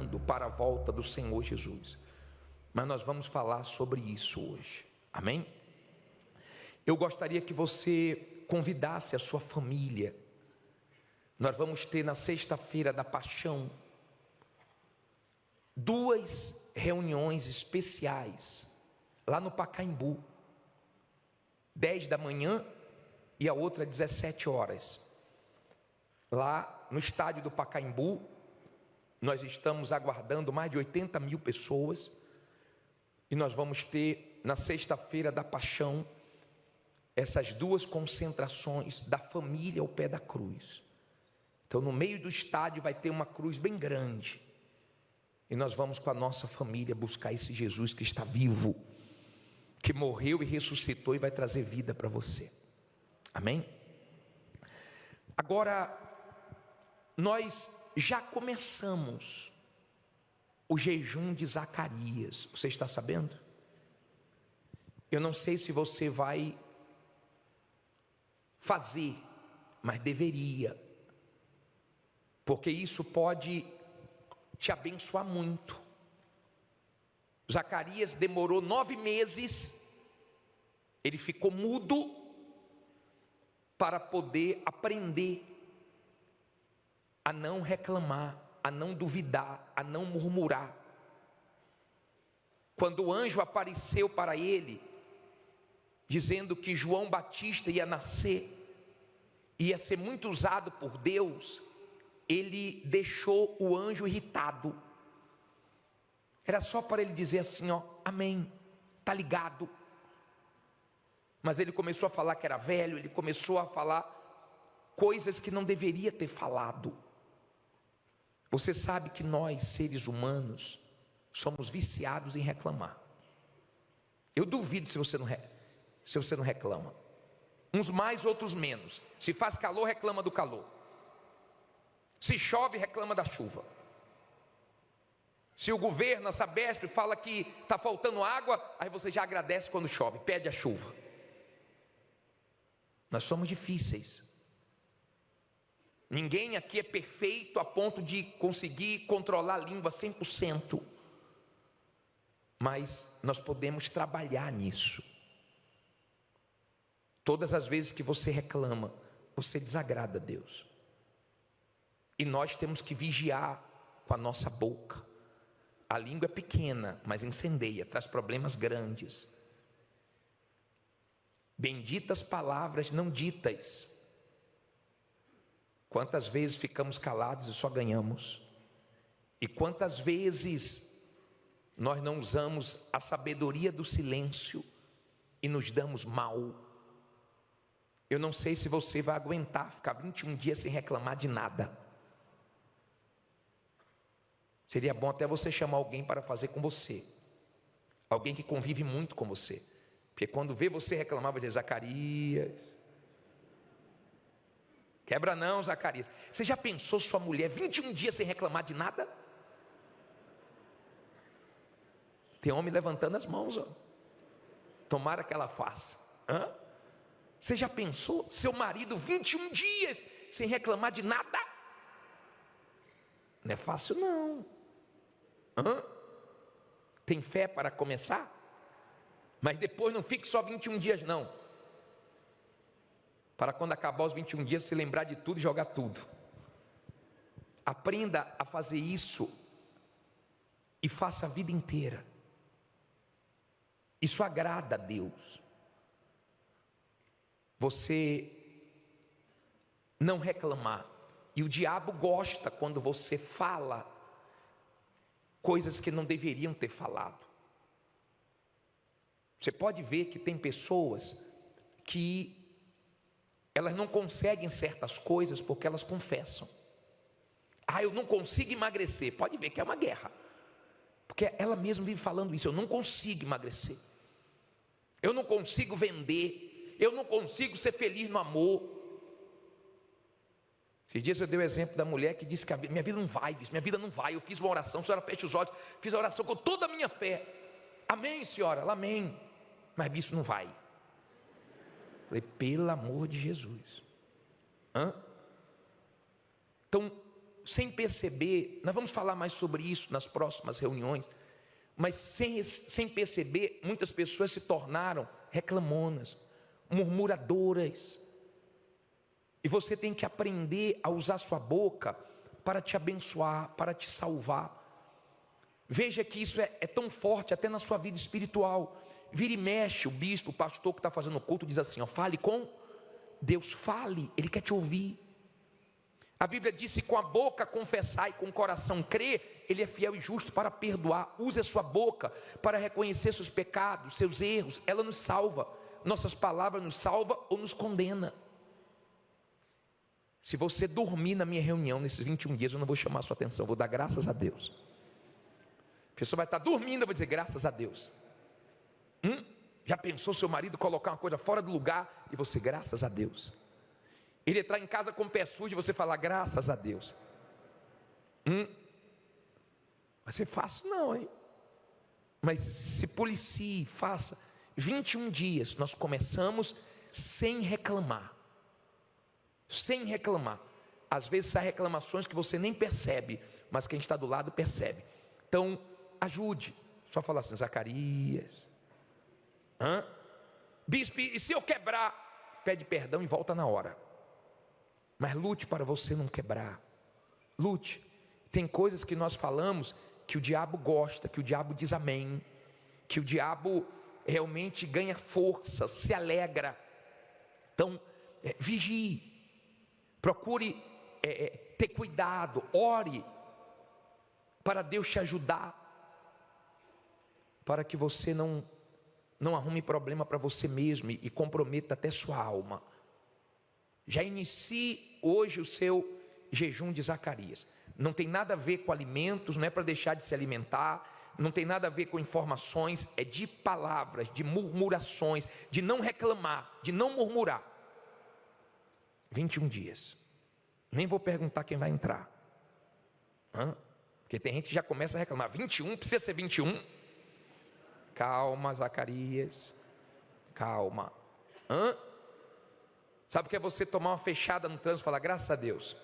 preparando para a volta do Senhor Jesus. Mas nós vamos falar sobre isso hoje, amém? Eu gostaria que você convidasse a sua família. Nós vamos ter na sexta-feira da Paixão 2 reuniões especiais lá no Pacaembu, 10 da manhã e a outra 17 horas. Lá no estádio do Pacaembu, nós estamos aguardando mais de 80 mil pessoas, e nós vamos ter na sexta-feira da Paixão essas 2 concentrações da família ao pé da cruz. Então, no meio do estádio vai ter uma cruz bem grande, e nós vamos com a nossa família buscar esse Jesus que está vivo, que morreu e ressuscitou e vai trazer vida para você, amém? Agora, nós já começamos o jejum de Zacarias, você está sabendo? Eu não sei se você vai fazer, mas deveria, porque isso pode te abençoar muito. Zacarias demorou 9 meses, ele ficou mudo para poder aprender a não reclamar, a não duvidar, a não murmurar. Quando o anjo apareceu para ele, dizendo que João Batista ia nascer, ia ser muito usado por Deus, ele deixou o anjo irritado. Era só para ele dizer assim, ó, amém, tá ligado. Mas ele começou a falar que era velho, ele começou a falar coisas que não deveria ter falado. Você sabe que nós, seres humanos, somos viciados em reclamar. Eu duvido se você não reclama. Uns mais, outros menos. Se faz calor, reclama do calor. Se chove, reclama da chuva. Se o governo, a Sabesp, fala que está faltando água, aí você já agradece quando chove, pede a chuva. Nós somos difíceis. Ninguém aqui é perfeito a ponto de conseguir controlar a língua 100%. Mas nós podemos trabalhar nisso. Todas as vezes que você reclama, você desagrada a Deus. E nós temos que vigiar com a nossa boca. A língua é pequena, mas incendeia, traz problemas grandes. Benditas palavras não ditas. Quantas vezes ficamos calados e só ganhamos? E quantas vezes nós não usamos a sabedoria do silêncio e nos damos mal? Eu não sei se você vai aguentar ficar 21 dias sem reclamar de nada. Seria bom até você chamar alguém para fazer com você. Alguém que convive muito com você. Porque quando vê você reclamar, vai dizer, Zacarias, quebra não, Zacarias. Você já pensou sua mulher 21 dias sem reclamar de nada? Tem homem levantando as mãos, ó. Tomara que ela faça. Hã? Você já pensou seu marido 21 dias sem reclamar de nada? Não é fácil não. Hã? Tem fé para começar? Mas depois não fique só 21 dias não. Para quando acabar os 21 dias, se lembrar de tudo e jogar tudo. Aprenda a fazer isso e faça a vida inteira. Isso agrada a Deus. Você não reclamar. E o diabo gosta quando você fala coisas que não deveriam ter falado. Você pode ver que tem pessoas que elas não conseguem certas coisas porque elas confessam. Eu não consigo emagrecer. Pode ver que é uma guerra. Porque ela mesma vive falando isso. Eu não consigo emagrecer. Eu não consigo vender. Eu não consigo ser feliz no amor. Esses dias eu dei o exemplo da mulher que disse que minha vida não vai, minha vida não vai. Eu fiz uma oração, a senhora fecha os olhos, fiz a oração com toda a minha fé. Amém, senhora, ela, amém. Mas isso não vai. Falei, pelo amor de Jesus. Então, sem perceber, nós vamos falar mais sobre isso nas próximas reuniões, mas sem perceber, muitas pessoas se tornaram reclamonas, murmuradoras. E você tem que aprender a usar sua boca para te abençoar, para te salvar. Veja que isso é tão forte até na sua vida espiritual. Vira e mexe, o bispo, o pastor que está fazendo o culto diz assim, ó, fale com Deus, fale, Ele quer te ouvir. A Bíblia diz, se com a boca confessar e com o coração crer, Ele é fiel e justo para perdoar. Use a sua boca para reconhecer seus pecados, seus erros, ela nos salva. Nossas palavras nos salvam ou nos condena. Se você dormir na minha reunião nesses 21 dias, eu não vou chamar a sua atenção, eu vou dar graças a Deus. A pessoa vai estar dormindo, eu vou dizer graças a Deus. Já pensou seu marido colocar uma coisa fora do lugar e você, graças a Deus. Ele entrar em casa com o pé sujo e você falar graças a Deus. Vai ser fácil não, hein? Mas se policie, faça. 21 dias nós começamos sem reclamar. Sem reclamar. Às vezes há reclamações que você nem percebe, mas quem está do lado percebe. Então, ajude. Só falar assim, Zacarias. Bispo, e se eu quebrar? Pede perdão e volta na hora. Mas lute para você não quebrar. Lute. Tem coisas que nós falamos que o diabo gosta, que o diabo diz amém, que o diabo realmente ganha força, se alegra. Então, vigie. Procure ter cuidado, ore para Deus te ajudar, para que você não arrume problema para você mesmo e comprometa até sua alma. Já inicie hoje o seu jejum de Zacarias. Não tem nada a ver com alimentos, não é para deixar de se alimentar, não tem nada a ver com informações, é de palavras, de murmurações, de não reclamar, de não murmurar. 21 dias. Nem vou perguntar quem vai entrar. Porque tem gente que já começa a reclamar. 21, precisa ser 21? Calma, Zacarias. Calma. Sabe o que é você tomar uma fechada no trânsito e falar graças a Deus?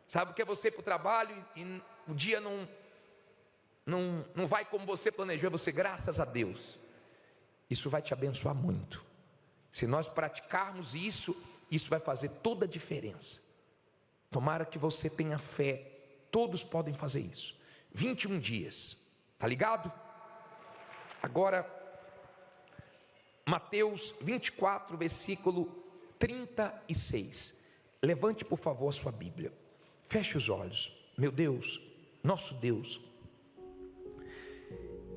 Sabe o que é você ir para o trabalho e o dia não vai como você planejou, você graças a Deus. Isso vai te abençoar muito. Se nós praticarmos isso, isso vai fazer toda a diferença. Tomara que você tenha fé. Todos podem fazer isso. 21 dias. Tá ligado? Agora, Mateus 24, versículo 36. Levante, por favor, a sua Bíblia. Feche os olhos. Meu Deus, nosso Deus,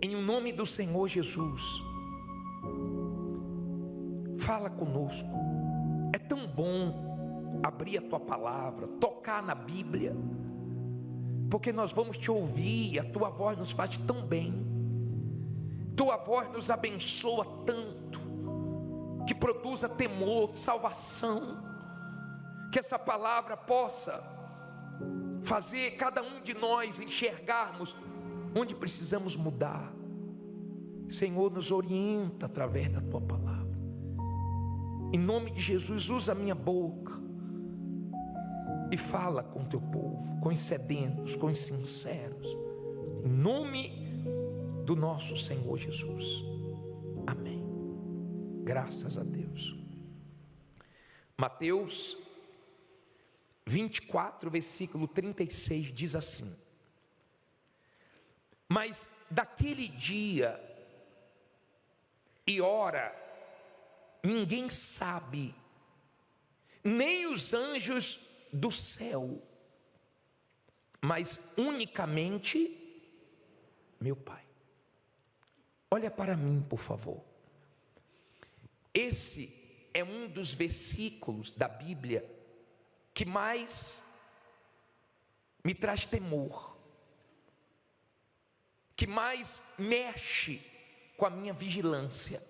em nome do Senhor Jesus, fala conosco. É tão bom abrir a tua palavra, tocar na Bíblia, porque nós vamos te ouvir. A tua voz nos faz tão bem, tua voz nos abençoa tanto, que produza temor, salvação. Que essa palavra possa fazer cada um de nós enxergarmos onde precisamos mudar. Senhor, nos orienta através da tua palavra. Em nome de Jesus, usa a minha boca e fala com o teu povo, com os sedentos, com os sinceros, em nome do nosso Senhor Jesus. Amém. Graças a Deus. Mateus 24, versículo 36 diz assim: mas daquele dia e hora ninguém sabe, nem os anjos do céu, mas unicamente meu Pai. Olha para mim, por favor. Esse é um dos versículos da Bíblia que mais me traz temor, que mais mexe com a minha vigilância.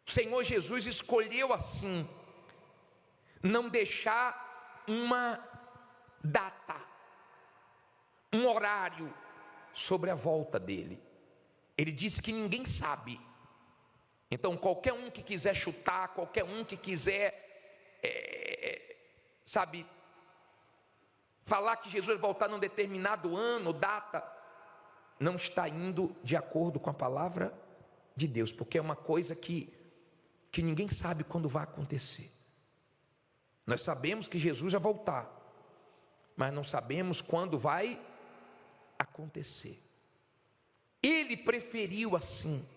O Senhor Jesus escolheu assim, não deixar uma data, um horário sobre a volta dele. Ele disse que ninguém sabe. Então qualquer um que quiser chutar, qualquer um que quiser falar que Jesus vai voltar num determinado ano, data, não está indo de acordo com a palavra de Deus, porque é uma coisa que ninguém sabe quando vai acontecer. Nós sabemos que Jesus vai voltar, mas não sabemos quando vai acontecer. Ele preferiu assim.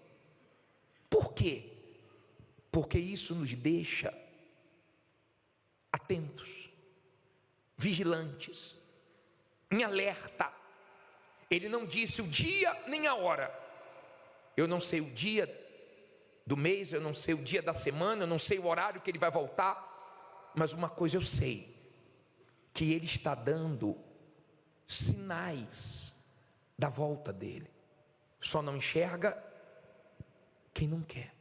Por quê? Porque isso nos deixa atentos, vigilantes, em alerta. Ele não disse o dia nem a hora. Eu não sei o dia do mês, eu não sei o dia da semana, eu não sei o horário que ele vai voltar, mas uma coisa eu sei, que ele está dando sinais da volta dele. Só não enxerga quem não quer.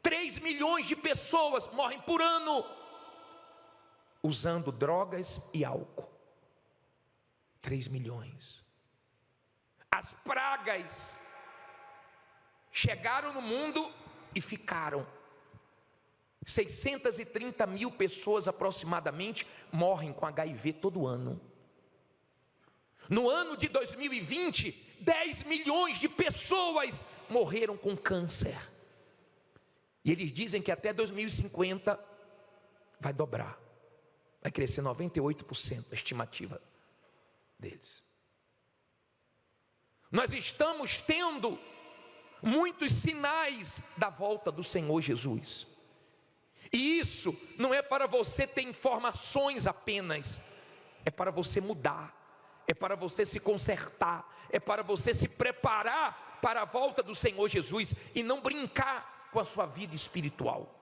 3 milhões de pessoas morrem por ano usando drogas e álcool. 3 milhões. As pragas chegaram no mundo e ficaram. 630 mil pessoas aproximadamente morrem com HIV todo ano. No ano de 2020, 10 milhões de pessoas morreram com câncer. E eles dizem que até 2050 vai dobrar. Vai crescer 98% a estimativa deles. Nós estamos tendo muitos sinais da volta do Senhor Jesus. E isso não é para você ter informações apenas, é para você mudar, é para você se consertar, é para você se preparar para a volta do Senhor Jesus e não brincar com a sua vida espiritual.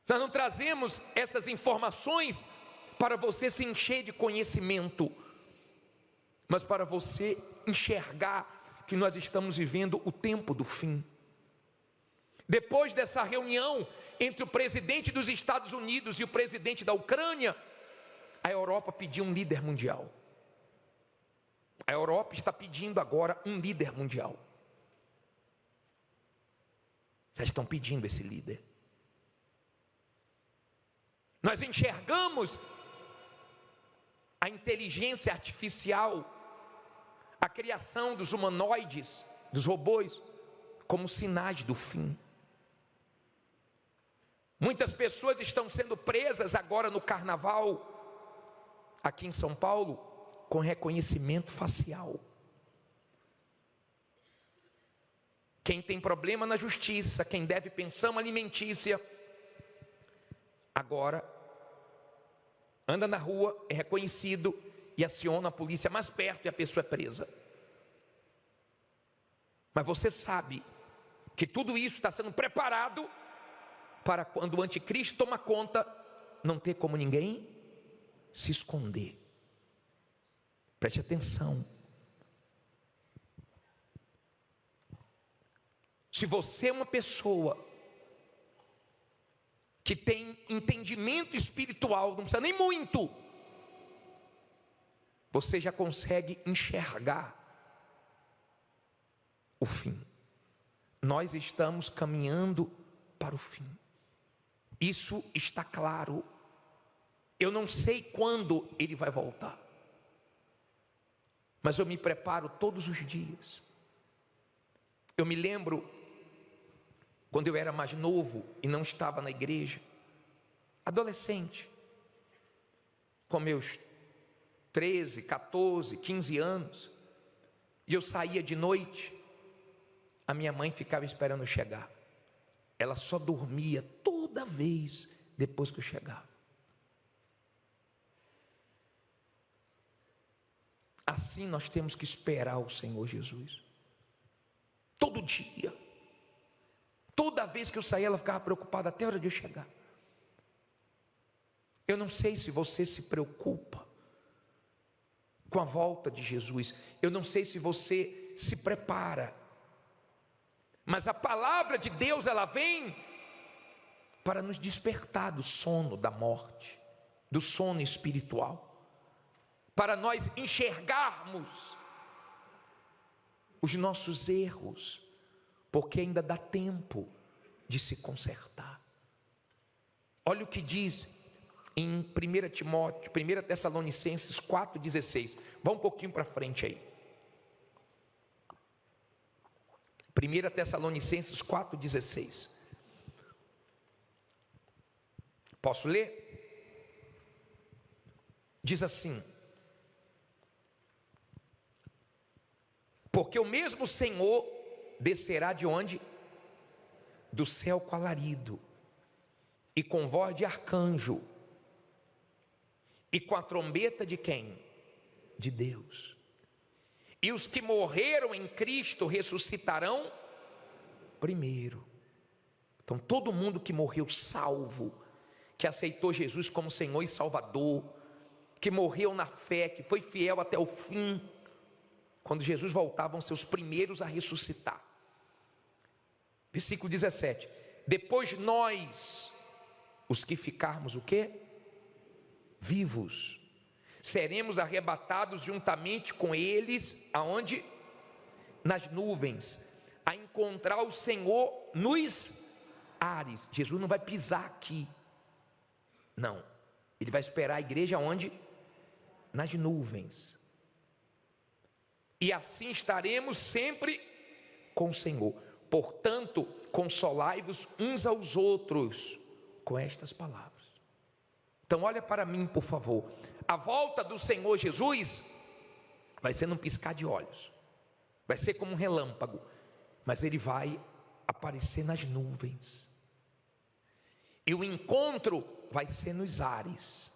Nós não trazemos essas informações para você se encher de conhecimento, mas para você enxergar que nós estamos vivendo o tempo do fim. Depois dessa reunião entre o presidente dos Estados Unidos e o presidente da Ucrânia, a Europa pediu um líder mundial. A Europa está pedindo agora um líder mundial. Já estão pedindo esse líder. Nós enxergamos a inteligência artificial, a criação dos humanoides, dos robôs, como sinais do fim. Muitas pessoas estão sendo presas agora no carnaval, aqui em São Paulo, com reconhecimento facial. Quem tem problema na justiça, quem deve pensão alimentícia, agora anda na rua, é reconhecido e aciona a polícia mais perto e a pessoa é presa. Mas você sabe que tudo isso está sendo preparado para quando o anticristo toma conta, não ter como ninguém se esconder. Preste atenção. Se você é uma pessoa que tem entendimento espiritual, não precisa nem muito, você já consegue enxergar o fim. Nós estamos caminhando para o fim. Isso está claro. Eu não sei quando ele vai voltar, mas eu me preparo todos os dias. Eu me lembro quando eu era mais novo e não estava na igreja, adolescente, com meus 13, 14, 15 anos, e eu saía de noite, a minha mãe ficava esperando eu chegar. Ela só dormia toda vez depois que eu chegava. Assim nós temos que esperar o Senhor Jesus. Todo dia. Toda vez que eu saía, ela ficava preocupada até a hora de eu chegar. Eu não sei se você se preocupa com a volta de Jesus. Eu não sei se você se prepara. Mas a palavra de Deus, ela vem para nos despertar do sono da morte, do sono espiritual, para nós enxergarmos os nossos erros, porque ainda dá tempo de se consertar. Olha o que diz em 1 Tessalonicenses 4,16. Vá um pouquinho para frente aí. 1 Tessalonicenses 4,16. Posso ler? Diz assim: porque o mesmo Senhor descerá de onde? Do céu com alarido, e com voz de arcanjo, e com a trombeta de quem? De Deus. E os que morreram em Cristo ressuscitarão primeiro. Então todo mundo que morreu salvo, que aceitou Jesus como Senhor e Salvador, que morreu na fé, que foi fiel até o fim, quando Jesus voltar, vão ser os primeiros a ressuscitar. Versículo 17: depois nós, os que ficarmos o quê? Vivos, seremos arrebatados juntamente com eles, aonde? Nas nuvens, a encontrar o Senhor nos ares. Jesus não vai pisar aqui, não, ele vai esperar a igreja onde? Nas nuvens, e assim estaremos sempre com o Senhor. Portanto, consolai-vos uns aos outros com estas palavras. Então olha para mim, por favor. A volta do Senhor Jesus vai ser num piscar de olhos, vai ser como um relâmpago, mas ele vai aparecer nas nuvens, e o encontro vai ser nos ares.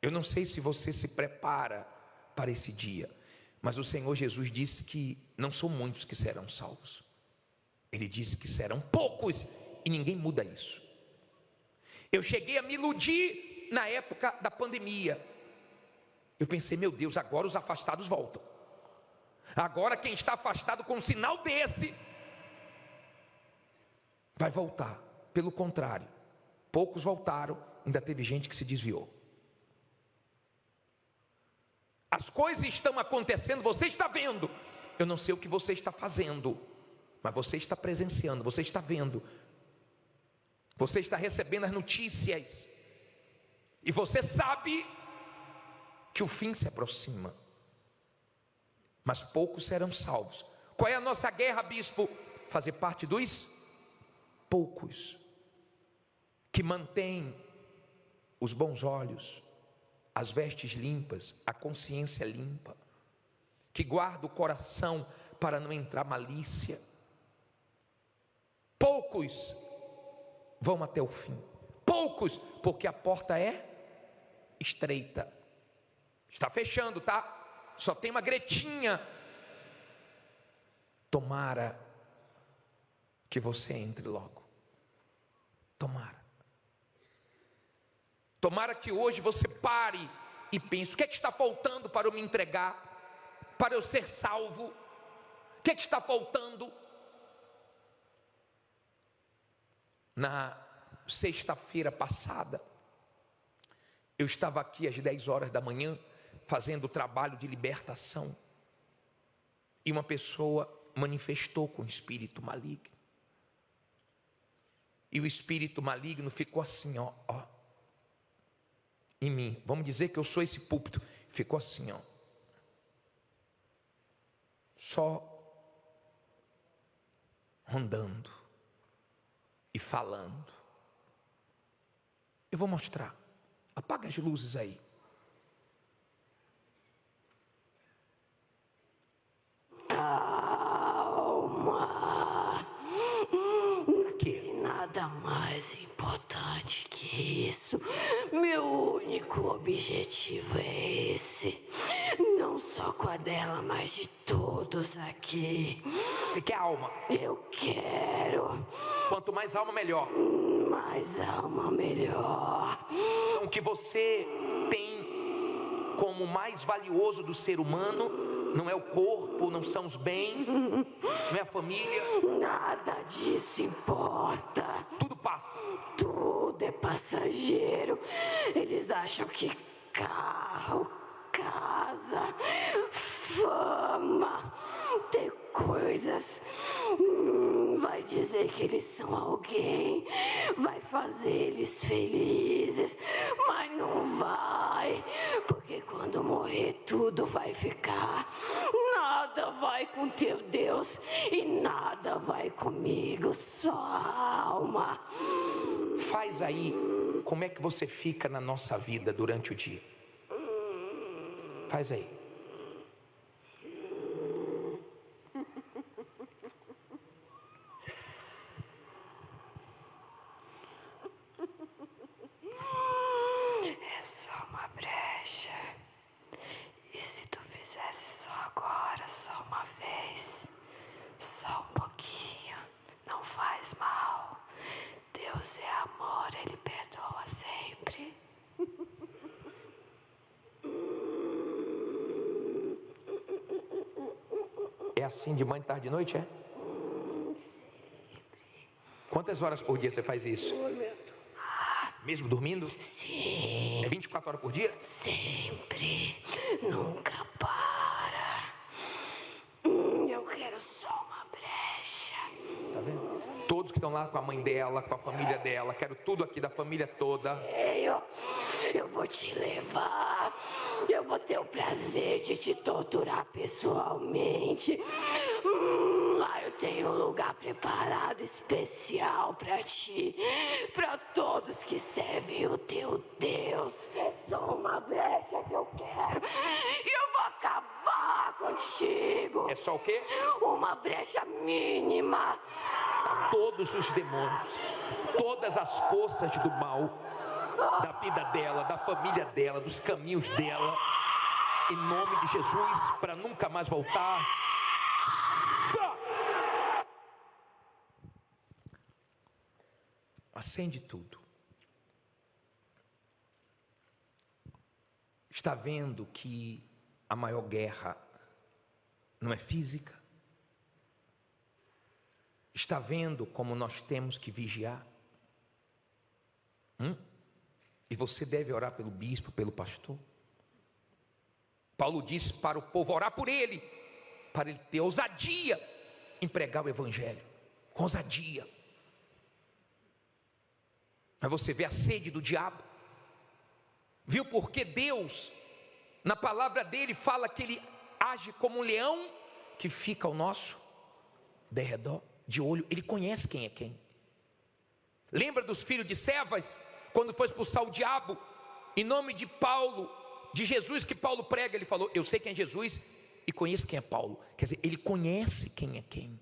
Eu não sei se você se prepara para esse dia, mas o Senhor Jesus disse que não são muitos que serão salvos. Ele disse que serão poucos, e ninguém muda isso. Eu cheguei a me iludir na época da pandemia. Eu pensei, meu Deus, agora os afastados voltam. Agora quem está afastado com um sinal desse vai voltar. Pelo contrário, poucos voltaram, ainda teve gente que se desviou. As coisas estão acontecendo, você está vendo. Eu não sei o que você está fazendo, mas você está presenciando, você está vendo. Você está recebendo as notícias, e você sabe que o fim se aproxima, mas poucos serão salvos. Qual é a nossa guerra, bispo? Fazer parte dos poucos, que mantém os bons olhos, as vestes limpas, a consciência limpa, que guarda o coração para não entrar malícia. Poucos vão até o fim, poucos, porque a porta é estreita, está fechando, tá? Só tem uma gretinha. Tomara que você entre logo. Tomara que hoje você pare e pense: o que é que está faltando para eu me entregar, para eu ser salvo? O que é que está faltando? Na sexta-feira passada, eu estava aqui às 10 horas da manhã, fazendo o trabalho de libertação, e uma pessoa manifestou com espírito maligno, e o espírito maligno ficou assim, ó, em mim. Vamos dizer que eu sou esse púlpito. Ficou assim, ó, só rondando e falando. Eu vou mostrar. Apaga as luzes aí. Alma. Que? Nada mais importante que isso. Meu único objetivo é esse. Não só com a dela, mas de todos aqui. Você quer alma? Eu quero. Quanto mais alma, melhor. Mais alma, melhor. Então, o que você tem como mais valioso do ser humano não é o corpo, não são os bens, não é a família. Nada disso importa. Tudo passa. Tudo é passageiro. Eles acham que carro, casa, fama, ter coisas vai dizer que eles são alguém, vai fazer eles felizes, mas não vai, porque quando morrer tudo vai ficar. Nada vai com teu Deus e nada vai comigo, só a alma. Faz aí como é que você fica na nossa vida durante o dia. Faz aí. É só uma brecha. E se tu fizesse só agora, só uma vez, só um pouquinho, não faz mal. Deus é amor, Ele perdoa sempre. É assim de manhã, tarde e noite, é? Quantas horas por dia você faz isso? Mesmo dormindo? Sim. É 24 horas por dia? Sempre, nunca para. Eu quero só uma brecha. Tá vendo? Todos que estão lá com a mãe dela, com a família dela, quero tudo aqui da família toda. Eu vou te levar. Eu vou ter o prazer de te torturar pessoalmente. Lá eu tenho um lugar preparado especial pra ti, pra todos que servem o teu Deus. É só uma brecha que eu quero e eu vou acabar contigo. É só o quê? Uma brecha mínima. Todos os demônios, todas as forças do mal, da vida dela, da família dela, dos caminhos dela, em nome de Jesus, para nunca mais voltar. Acende tudo. Está vendo que a maior guerra não é física? Está vendo como nós temos que vigiar? E você deve orar pelo bispo, pelo pastor. Paulo disse para o povo orar por ele, para ele ter ousadia em pregar o evangelho, com ousadia. Mas você vê a sede do diabo. Viu porque Deus, na palavra dele, fala que ele age como um leão que fica ao nosso derredor, de olho. Ele conhece quem é quem. Lembra dos filhos de Cefas, quando foi expulsar o diabo, em nome de Paulo, de Jesus que Paulo prega, ele falou: eu sei quem é Jesus e conheço quem é Paulo. Quer dizer, ele conhece quem é quem.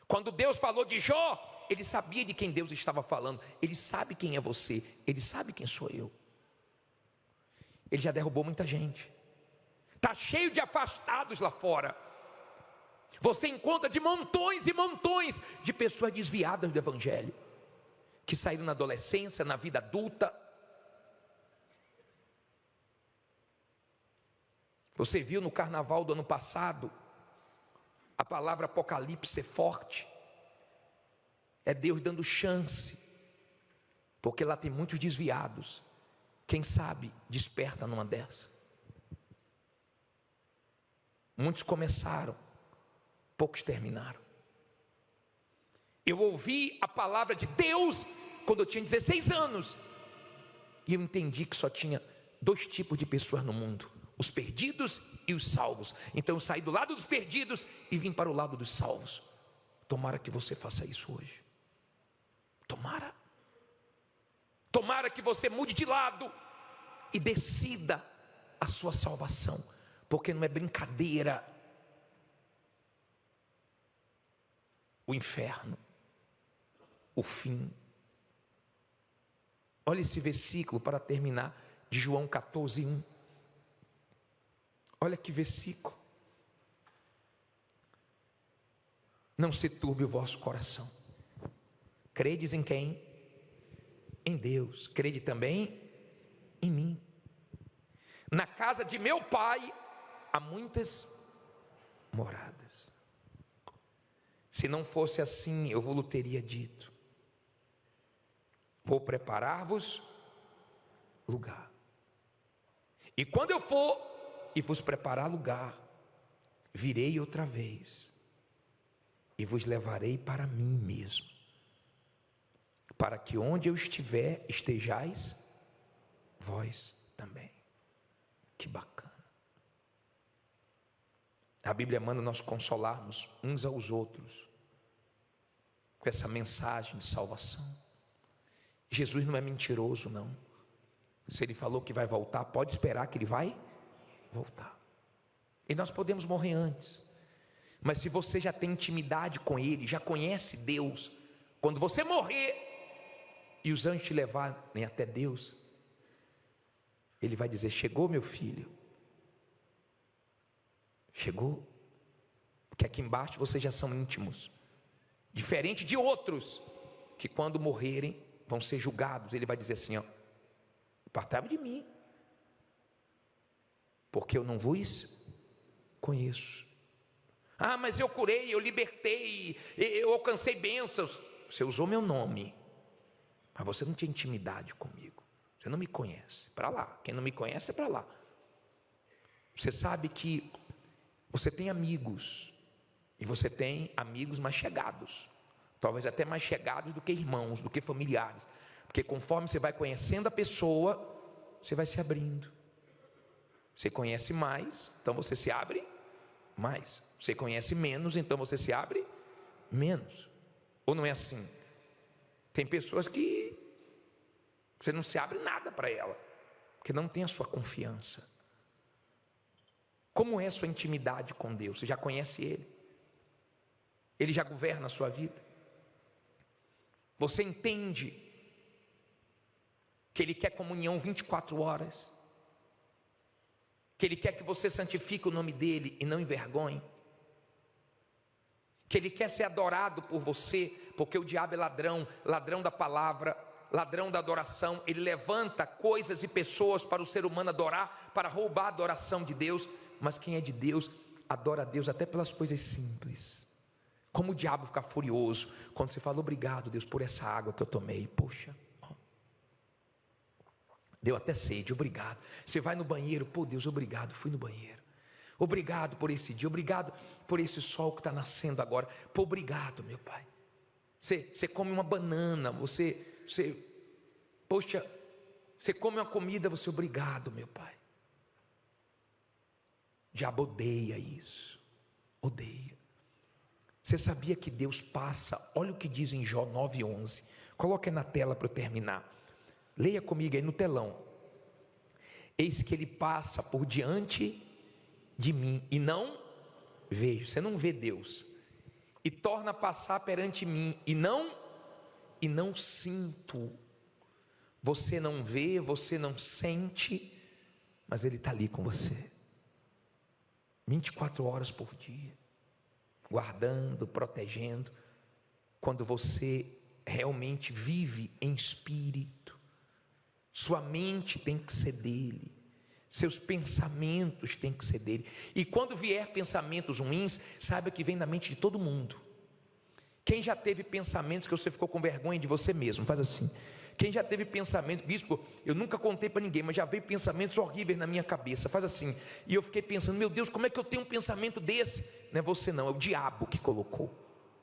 Quando Deus falou de Jó, ele sabia de quem Deus estava falando. Ele sabe quem é você, ele sabe quem sou eu. Ele já derrubou muita gente. Está cheio de afastados lá fora. Você encontra de montões e montões de pessoas desviadas do evangelho, que saíram na adolescência, na vida adulta. Você viu no carnaval do ano passado a palavra apocalipse ser forte. É Deus dando chance, porque lá tem muitos desviados. Quem sabe desperta numa dessa. Muitos começaram, poucos terminaram. Eu ouvi a palavra de Deus quando eu tinha 16 anos, e eu entendi que só tinha 2 tipos de pessoas no mundo: os perdidos e os salvos. Então eu saí do lado dos perdidos e vim para o lado dos salvos. Tomara que você faça isso hoje. Tomara que você mude de lado e decida a sua salvação, porque não é brincadeira. O inferno, o fim. Olha esse versículo para terminar, de João 14:1. Olha que versículo. Não se turbe o vosso coração. Credes em quem? Em Deus. Crede também em mim. Na casa de meu pai há muitas moradas. Se não fosse assim, eu vou-lhe teria dito: vou preparar-vos lugar. E quando eu for e vos preparar lugar, virei outra vez e vos levarei para mim mesmo, para que onde eu estiver, estejais vós também. Que bacana. A Bíblia manda nós consolarmos uns aos outros com essa mensagem de salvação. Jesus não é mentiroso, não. Se ele falou que vai voltar, pode esperar que ele vai voltar. E nós podemos morrer antes, mas se você já tem intimidade com ele, já conhece Deus, quando você morrer e os anjos te levarem até Deus, ele vai dizer: chegou, meu filho, chegou. Porque aqui embaixo vocês já são íntimos, diferente de outros que quando morrerem vão ser julgados. Ele vai dizer assim: ó, apartai-vos de mim, porque eu não vos conheço. Ah, mas eu curei, eu libertei, eu alcancei bênçãos. Você usou meu nome, mas você não tinha intimidade comigo. Você não me conhece. Para lá, quem não me conhece é para lá. Você sabe que você tem amigos, e você tem amigos mais chegados, talvez até mais chegados do que irmãos, do que familiares, porque conforme você vai conhecendo a pessoa, você vai se abrindo. Você conhece mais, então você se abre mais. Você conhece menos, então você se abre menos. Ou não é assim? Tem pessoas que você não se abre nada para ela, porque não tem a sua confiança. Como é a sua intimidade com Deus? Você já conhece Ele? Ele já governa a sua vida? Você entende que Ele quer comunhão 24 horas? Que Ele quer que você santifique o nome dEle e não envergonhe? Que Ele quer ser adorado por você, porque o diabo é ladrão, ladrão da palavra, ladrão da adoração. Ele levanta coisas e pessoas para o ser humano adorar, para roubar a adoração de Deus. Mas quem é de Deus, adora a Deus até pelas coisas simples. Como o diabo fica furioso quando você fala: obrigado, Deus, por essa água que eu tomei. Poxa, deu até sede, obrigado. Você vai no banheiro: pô, Deus, obrigado, fui no banheiro. Obrigado por esse dia, obrigado por esse sol que está nascendo agora. Pô, obrigado, meu Pai. Você come uma banana, poxa, você come uma comida, você: obrigado, meu Pai. O diabo odeia isso, odeia. Você sabia que Deus passa, olha o que diz em Jó 9:11, coloque na tela para eu terminar, leia comigo aí no telão. Eis que Ele passa por diante de mim e não vejo. Você não vê Deus, e torna a passar perante mim e não sinto. Você não vê, você não sente, mas Ele está ali com você, 24 horas por dia, guardando, protegendo. Quando você realmente vive em espírito, sua mente tem que ser dele, seus pensamentos têm que ser dele. E quando vier pensamentos ruins, saiba que vem na mente de todo mundo. Quem já teve pensamentos que você ficou com vergonha de você mesmo? Faz assim. Quem já teve pensamento: bispo, eu nunca contei para ninguém, mas já veio pensamentos horríveis na minha cabeça. Faz assim. E eu fiquei pensando: meu Deus, como é que eu tenho um pensamento desse? Não é você não, é o diabo que colocou.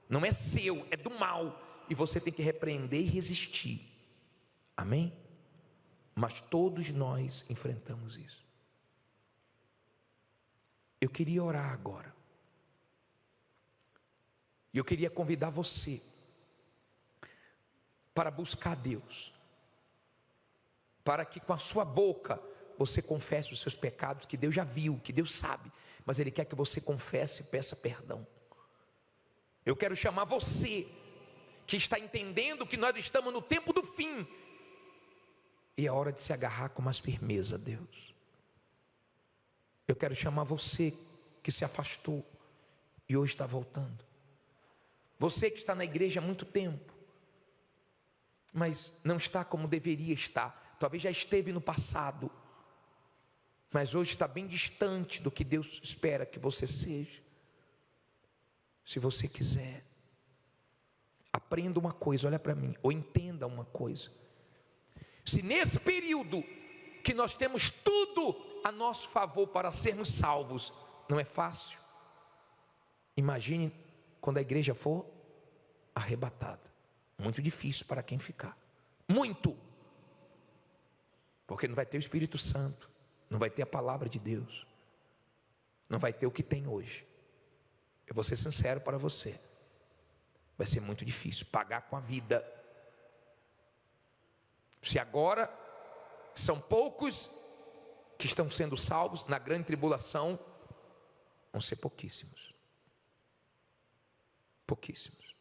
Não é seu, é do mal. E você tem que repreender e resistir. Amém? Mas todos nós enfrentamos isso. Eu queria orar agora. E eu queria convidar você para buscar Deus, para que com a sua boca você confesse os seus pecados, que Deus já viu, que Deus sabe, mas Ele quer que você confesse e peça perdão. Eu quero chamar você que está entendendo que nós estamos no tempo do fim, e é hora de se agarrar com mais firmeza a Deus. Eu quero chamar você que se afastou e hoje está voltando. Você que está na igreja há muito tempo, mas não está como deveria estar. Talvez já esteve no passado, mas hoje está bem distante do que Deus espera que você seja. Se você quiser, aprenda uma coisa, olha para mim, ou entenda uma coisa. Se nesse período que nós temos tudo a nosso favor para sermos salvos, não é fácil, imagine quando a igreja for arrebatada. Muito difícil para quem ficar. Muito. Porque não vai ter o Espírito Santo, não vai ter a palavra de Deus, não vai ter o que tem hoje. Eu vou ser sincero para você. Vai ser muito difícil pagar com a vida. Se agora são poucos que estão sendo salvos, na grande tribulação vão ser pouquíssimos. Pouquíssimos.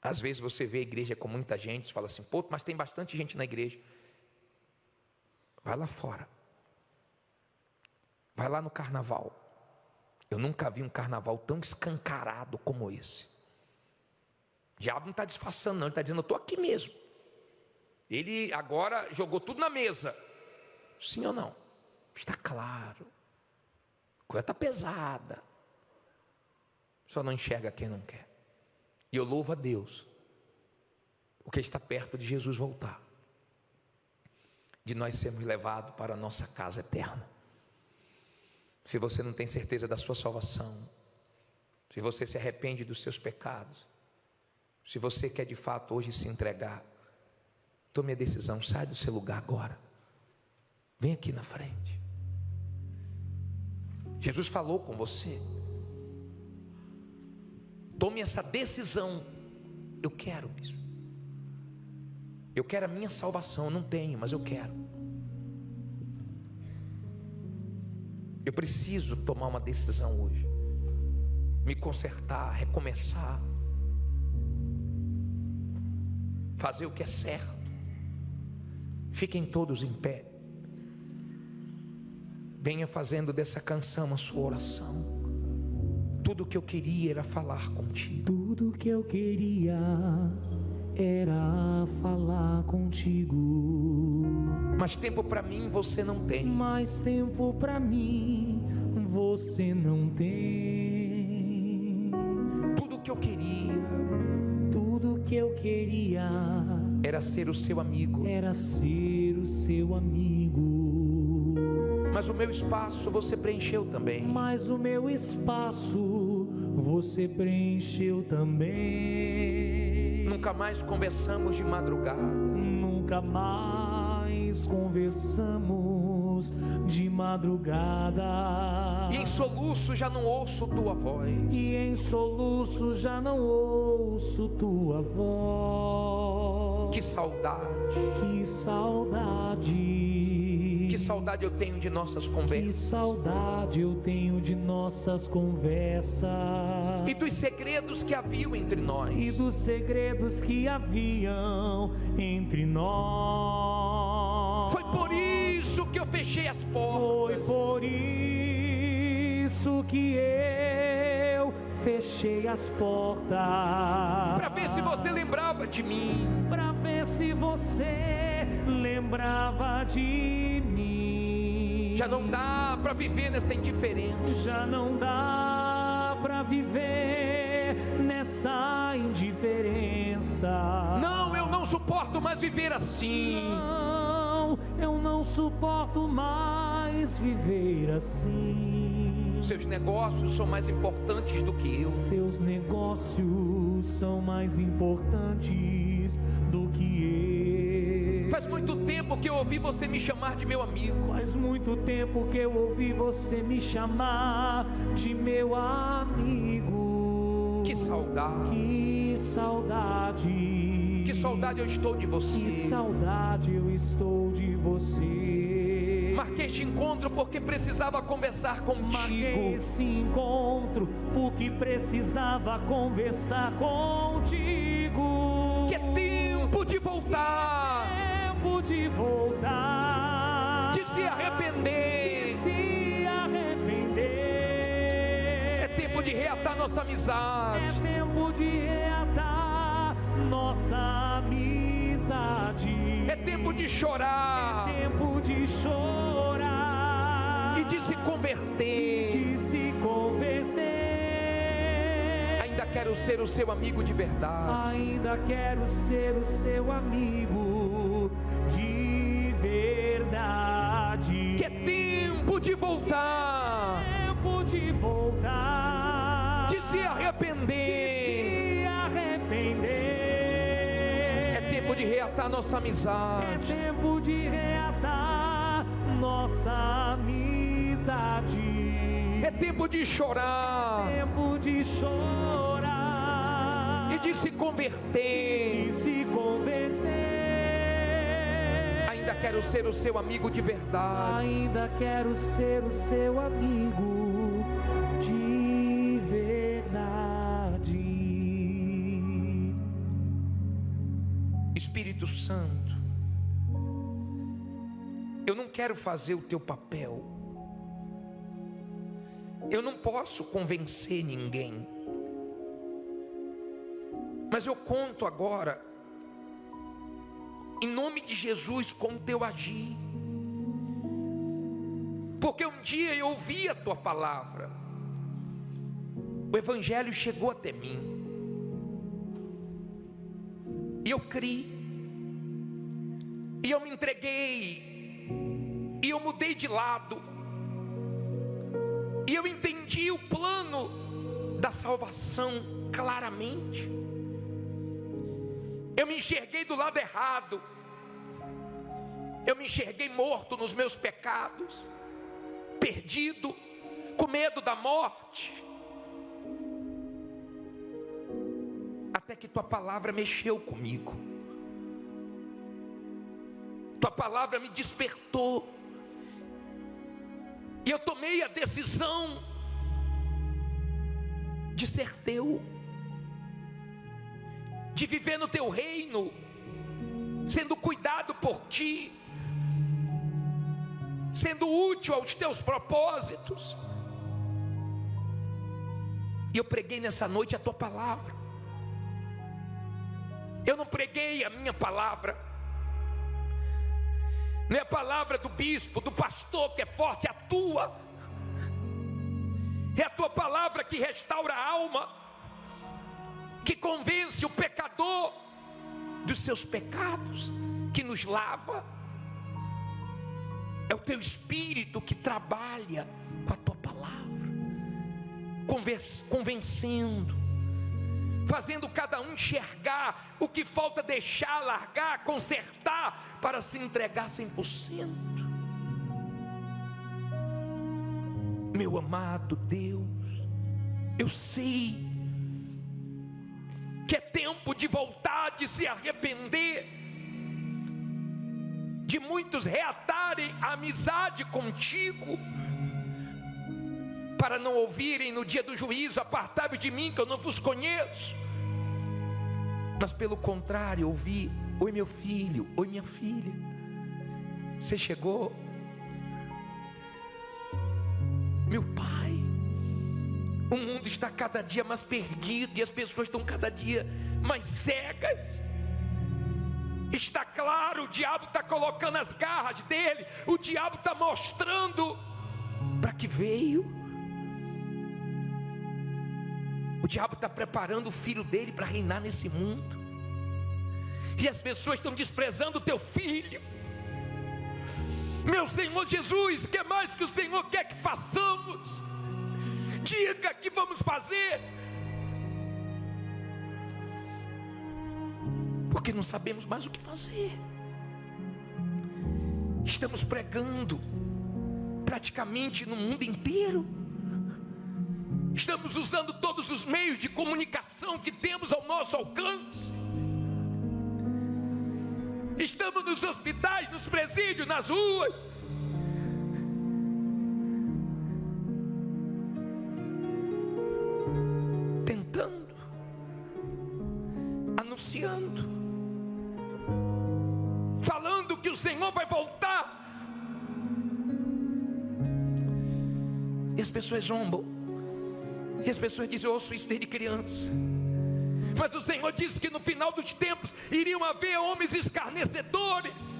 Às vezes você vê a igreja com muita gente, fala assim, pô, mas tem bastante gente na igreja. Vai lá fora. Vai lá no carnaval. Eu nunca vi um carnaval tão escancarado como esse. O diabo não está disfarçando não, ele está dizendo, eu estou aqui mesmo. Ele agora jogou tudo na mesa. Sim ou não? Está claro. A coisa está pesada. Só não enxerga quem não quer. E eu louvo a Deus, porque está perto de Jesus voltar, de nós sermos levados para a nossa casa eterna. Se você não tem certeza da sua salvação, se você se arrepende dos seus pecados, se você quer de fato hoje se entregar, tome a decisão, sai do seu lugar agora, vem aqui na frente. Jesus falou com você. Tome essa decisão. Eu quero mesmo. Eu quero a minha salvação. Eu não tenho, mas eu quero. Eu preciso tomar uma decisão hoje. Me consertar, recomeçar. Fazer o que é certo. Fiquem todos em pé. Venha fazendo dessa canção a sua oração. Tudo que eu queria era falar contigo. Tudo que eu queria era falar contigo. Mas tempo para mim você não tem. Mais tempo para mim você não tem. Tudo que eu queria, tudo que eu queria era ser o seu amigo. Era ser o seu amigo. Mas o meu espaço você preencheu também. Mas o meu espaço você preencheu também. Nunca mais conversamos de madrugada. Nunca mais conversamos de madrugada. E em soluço já não ouço tua voz. E em soluço já não ouço tua voz. Que saudade. Que saudade. Que saudade eu tenho de nossas conversas. Que saudade eu tenho de nossas conversas. E dos segredos que haviam entre nós. E dos segredos que haviam entre nós. Foi por isso que eu fechei as portas. Foi por isso que eu fechei as portas. Para ver se você lembrava de mim. Para ver se você lembrava de mim. Já não dá para viver nessa indiferença. Já não dá para viver nessa indiferença. Não, eu não suporto mais viver assim. Não, eu não suporto mais viver assim. Seus negócios são mais importantes do que eu. Seus negócios são mais importantes do que eu. Faz muito tempo que eu ouvi você me chamar de meu amigo. Faz muito tempo que eu ouvi você me chamar de meu amigo. Que saudade. Que saudade. Que saudade eu estou de você. Que saudade eu estou de você. Marquei este encontro porque precisava conversar contigo. Marquei esse encontro porque precisava conversar contigo. Que é tempo de voltar. Tempo de voltar. De se arrepender. De se arrepender. É tempo de reatar nossa amizade. É tempo de reatar nossa amizade. É tempo de chorar. É tempo de chorar. E de se converter. De se converter. Ainda quero ser o seu amigo de verdade. Ainda quero ser o seu amigo de verdade. Que é tempo de voltar. Tempo de voltar. De se se arrepender. É tempo de reatar nossa amizade. É tempo de reatar nossa amizade. É tempo de chorar. É tempo de chorar. E de se converter. Ainda quero ser o seu amigo de verdade. Ainda quero ser o seu amigo de verdade. Espírito Santo, eu não quero fazer o teu papel. Eu não posso convencer ninguém. Mas eu conto agora, em nome de Jesus, com o teu agir. Porque um dia eu ouvi a tua palavra. O Evangelho chegou até mim. E eu criei. E eu me entreguei. E eu mudei de lado. E eu entendi o plano da salvação claramente. Eu me enxerguei do lado errado. Eu me enxerguei morto nos meus pecados, perdido, com medo da morte. Até que tua palavra mexeu comigo. Tua palavra me despertou. E eu tomei a decisão de ser teu, de viver no teu reino, sendo cuidado por ti, sendo útil aos teus propósitos. E eu preguei nessa noite a tua palavra. Eu não preguei a minha palavra. Não é a palavra do bispo, do pastor que é forte, é a tua. É a tua palavra que restaura a alma, que convence o pecador dos seus pecados, que nos lava. É o teu Espírito que trabalha com a tua palavra, convencendo, fazendo cada um enxergar o que falta deixar, largar, consertar, para se entregar 100%. Meu amado Deus, eu sei que é tempo de voltar, de se arrepender, de muitos reatarem a amizade contigo, para não ouvirem no dia do juízo: apartai-vos de mim, que eu não vos conheço. Mas pelo contrário, ouvir: oi meu filho, oi minha filha, você chegou? Meu pai, o mundo está cada dia mais perdido e as pessoas estão cada dia mais cegas. Está claro, o diabo está colocando as garras dele, o diabo está mostrando para que veio. O diabo está preparando o filho dele para reinar nesse mundo, e as pessoas estão desprezando o teu filho. Meu Senhor Jesus, que mais que o Senhor quer que façamos? Diga que vamos fazer, porque não sabemos mais o que fazer. Estamos pregando praticamente no mundo inteiro. Estamos usando todos os meios de comunicação que temos ao nosso alcance. Estamos nos hospitais, nos presídios, nas ruas. Tentando, anunciando, falando que o Senhor vai voltar. E as pessoas zombam. E as pessoas dizem: eu ouço isso desde criança. Mas o Senhor disse que no final dos tempos iriam haver homens escarnecedores,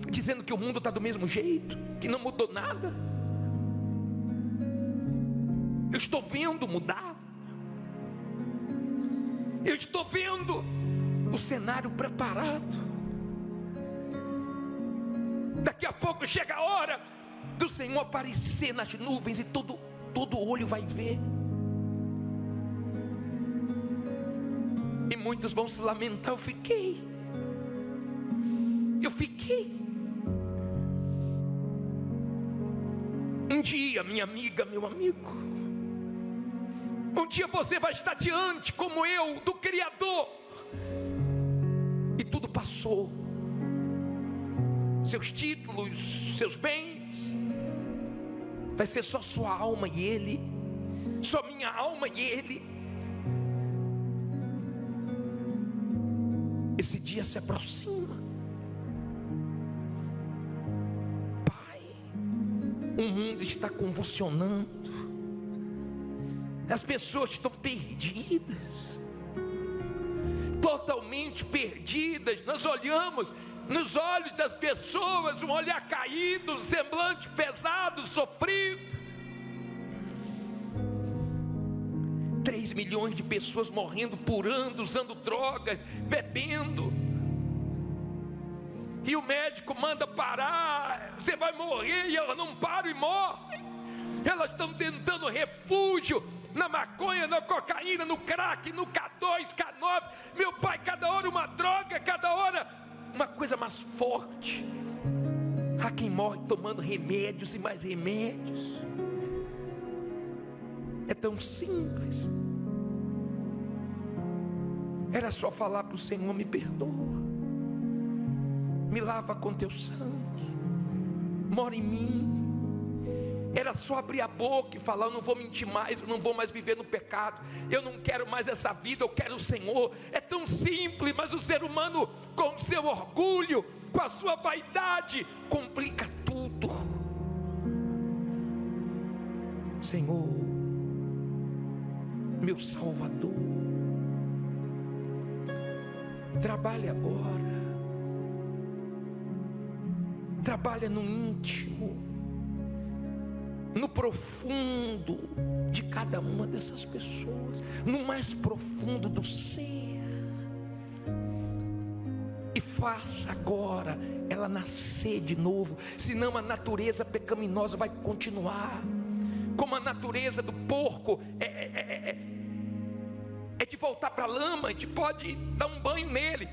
dizendo que o mundo está do mesmo jeito, que não mudou nada. Eu estou vendo mudar. Eu estou vendo o cenário preparado. Daqui a pouco chega a hora do Senhor aparecer nas nuvens e todo todo olho vai ver. E muitos vão se lamentar. Eu fiquei. Um dia, minha amiga, meu amigo, um dia você vai estar diante, como eu, do Criador, e tudo passou. Seus títulos, seus bens, vai ser só sua alma e Ele, só minha alma e Ele. Esse dia se aproxima. Pai, o mundo está convulsionando, as pessoas estão perdidas, totalmente perdidas. Nós olhamos nos olhos das pessoas, um olhar caído, um semblante pesado, sofrido. 3 milhões de pessoas morrendo por ano, usando drogas, bebendo. E o médico manda parar, você vai morrer, e ela não para e morre. Elas estão tentando refúgio na maconha, na cocaína, no crack, no K2, K9. Meu pai, cada hora uma droga, cada hora uma coisa mais forte. Há quem morre tomando remédios e mais remédios. É tão simples. Era só falar para o Senhor: me perdoa, me lava com teu sangue, mora em mim. Era só abrir a boca e falar: eu não vou mentir mais, eu não vou mais viver no pecado, eu não quero mais essa vida, eu quero o Senhor. É tão simples, mas o ser humano, com o seu orgulho, com a sua vaidade, complica tudo. Senhor, meu Salvador, trabalhe agora, trabalha no íntimo, no profundo de cada uma dessas pessoas, no mais profundo do ser, e faça agora ela nascer de novo. Senão a natureza pecaminosa vai continuar. Como a natureza do porco é de voltar para a lama. A gente pode dar um banho nele,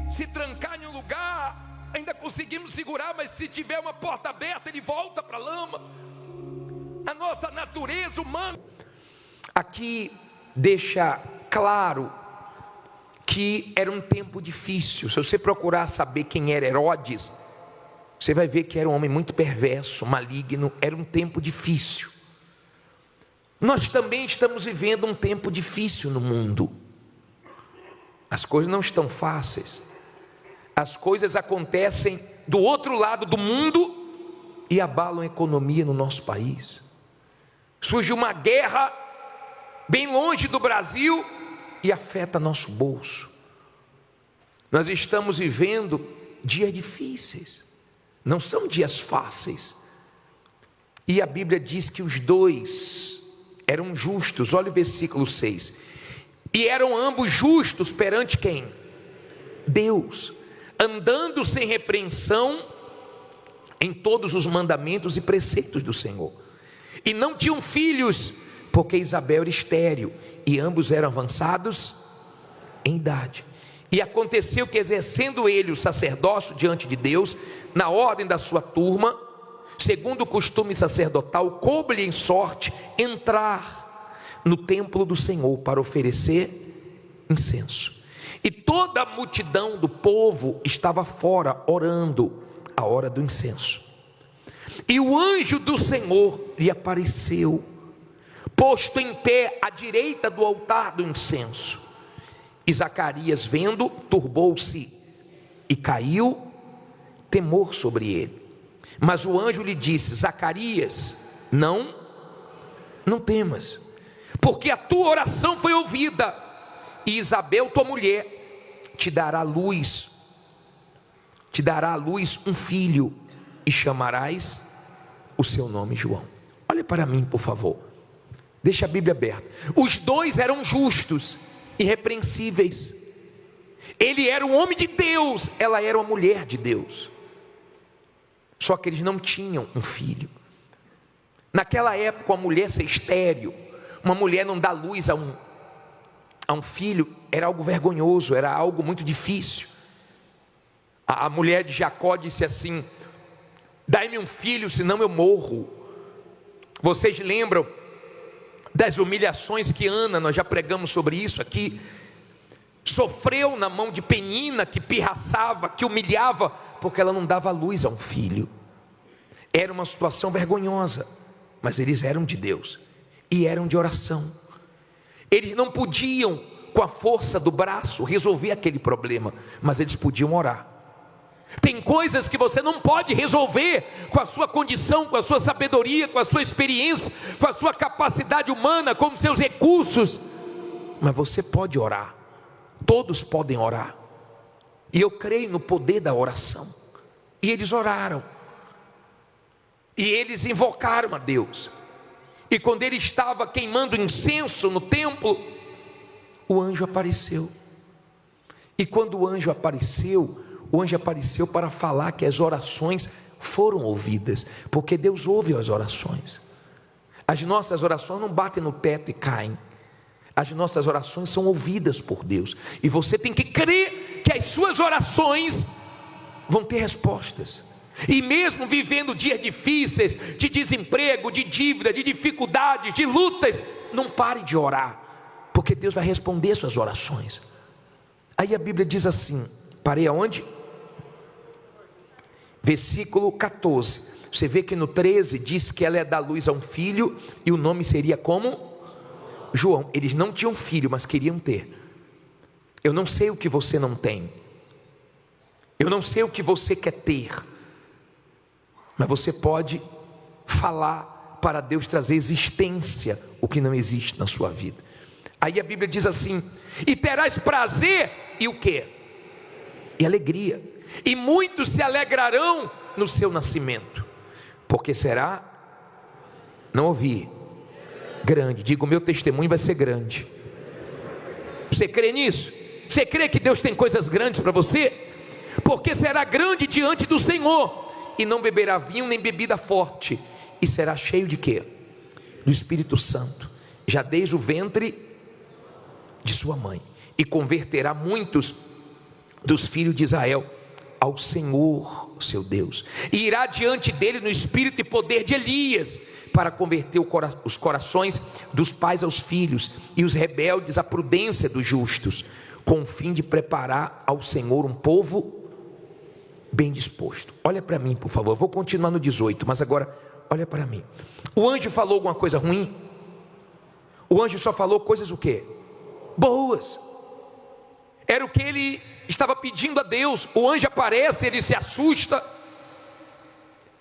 se trancar em um lugar, ainda conseguimos segurar, mas se tiver uma porta aberta, ele volta para a lama. A nossa natureza humana. Aqui deixa claro que era um tempo difícil. Se você procurar saber quem era Herodes, você vai ver que era um homem muito perverso, maligno. Era um tempo difícil. Nós também estamos vivendo um tempo difícil no mundo. As coisas não estão fáceis. As coisas acontecem do outro lado do mundo e abalam a economia no nosso país. Surge uma guerra bem longe do Brasil e afeta nosso bolso. Nós estamos vivendo dias difíceis, não são dias fáceis. E a Bíblia diz que os dois eram justos. Olha o versículo 6. E eram ambos justos perante quem? Deus, andando sem repreensão em todos os mandamentos e preceitos do Senhor. E não tinham filhos, porque Isabel era estéril, e ambos eram avançados em idade. E aconteceu que, exercendo ele o sacerdócio diante de Deus, na ordem da sua turma, segundo o costume sacerdotal, coube-lhe em sorte entrar no templo do Senhor para oferecer incenso. E toda a multidão do povo estava fora orando a hora do incenso. E o anjo do Senhor lhe apareceu, posto em pé à direita do altar do incenso. E Zacarias, vendo, turbou-se e caiu temor sobre ele. Mas o anjo lhe disse: Zacarias, não temas, porque a tua oração foi ouvida, e Isabel, tua mulher, te dará à luz um filho, e chamarás o seu nome João. Olha para mim, por favor, deixa a Bíblia aberta. Os dois eram justos, irrepreensíveis. Ele era um homem de Deus, ela era uma mulher de Deus. Só que eles não tinham um filho. Naquela época, uma mulher ser estéril, uma mulher não dar luz a um filho, era algo vergonhoso, era algo muito difícil. A mulher de Jacó disse assim: dai-me um filho, senão eu morro. Vocês lembram das humilhações que Ana, nós já pregamos sobre isso aqui, sofreu na mão de Penina, que pirraçava, que humilhava, porque ela não dava luz a um filho. Era uma situação vergonhosa, mas eles eram de Deus e eram de oração. Eles não podiam, com a força do braço, resolver aquele problema, mas eles podiam orar. Tem coisas que você não pode resolver com a sua condição, com a sua sabedoria, com a sua experiência, com a sua capacidade humana, com os seus recursos, mas você pode orar. Todos podem orar, e eu creio no poder da oração. E eles oraram, e eles invocaram a Deus. E quando ele estava queimando incenso no templo, o anjo apareceu. E quando o anjo apareceu para falar que as orações foram ouvidas, porque Deus ouve as orações. As nossas orações não batem no teto e caem. As nossas orações são ouvidas por Deus, e você tem que crer que as suas orações vão ter respostas. E mesmo vivendo dias difíceis, de desemprego, de dívida, de dificuldades, de lutas, não pare de orar, porque Deus vai responder suas orações. Aí a Bíblia diz assim, parei aonde? Versículo 14, você vê que no 13 diz que ela é dar luz a um filho, e o nome seria como? João. Eles não tinham filho, mas queriam ter. Eu não sei o que você não tem, eu não sei o que você quer ter, mas você pode falar para Deus trazer existência o que não existe na sua vida. Aí a Bíblia diz assim: e terás prazer, e o que? E alegria, e muitos se alegrarão no seu nascimento, porque será, não ouvi, grande. Diga, o meu testemunho vai ser grande. Você crê nisso? Você crê que Deus tem coisas grandes para você? Porque será grande diante do Senhor, e não beberá vinho nem bebida forte, e será cheio de quê? Do Espírito Santo, já desde o ventre de sua mãe, e converterá muitos dos filhos de Israel ao Senhor seu Deus, e irá diante dele no espírito e poder de Elias, para converter os corações dos pais aos filhos, e os rebeldes à prudência dos justos, com o fim de preparar ao Senhor um povo bem disposto. Olha para mim, por favor, eu vou continuar no 18, mas agora olha para mim. O anjo falou alguma coisa ruim? O anjo só falou coisas o quê? Boas. Era o que ele estava pedindo a Deus. O anjo aparece, ele se assusta,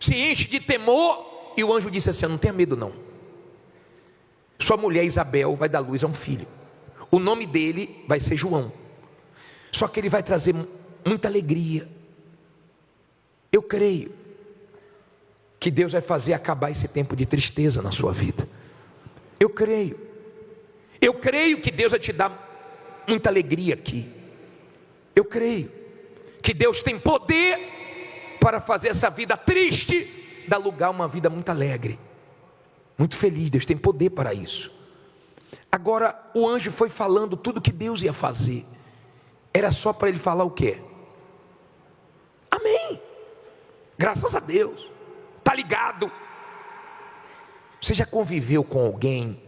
se enche de temor, e o anjo disse assim: não tenha medo não, sua mulher Isabel vai dar luz a um filho, o nome dele vai ser João, só que ele vai trazer muita alegria. Eu creio que Deus vai fazer acabar esse tempo de tristeza na sua vida. Eu creio que Deus vai te dar muita alegria aqui. Eu creio que Deus tem poder para fazer essa vida triste dar lugar a uma vida muito alegre, muito feliz. Deus tem poder para isso. Agora o anjo foi falando tudo que Deus ia fazer, era só para ele falar o quê? Amém, graças a Deus, está ligado. Você já conviveu com alguém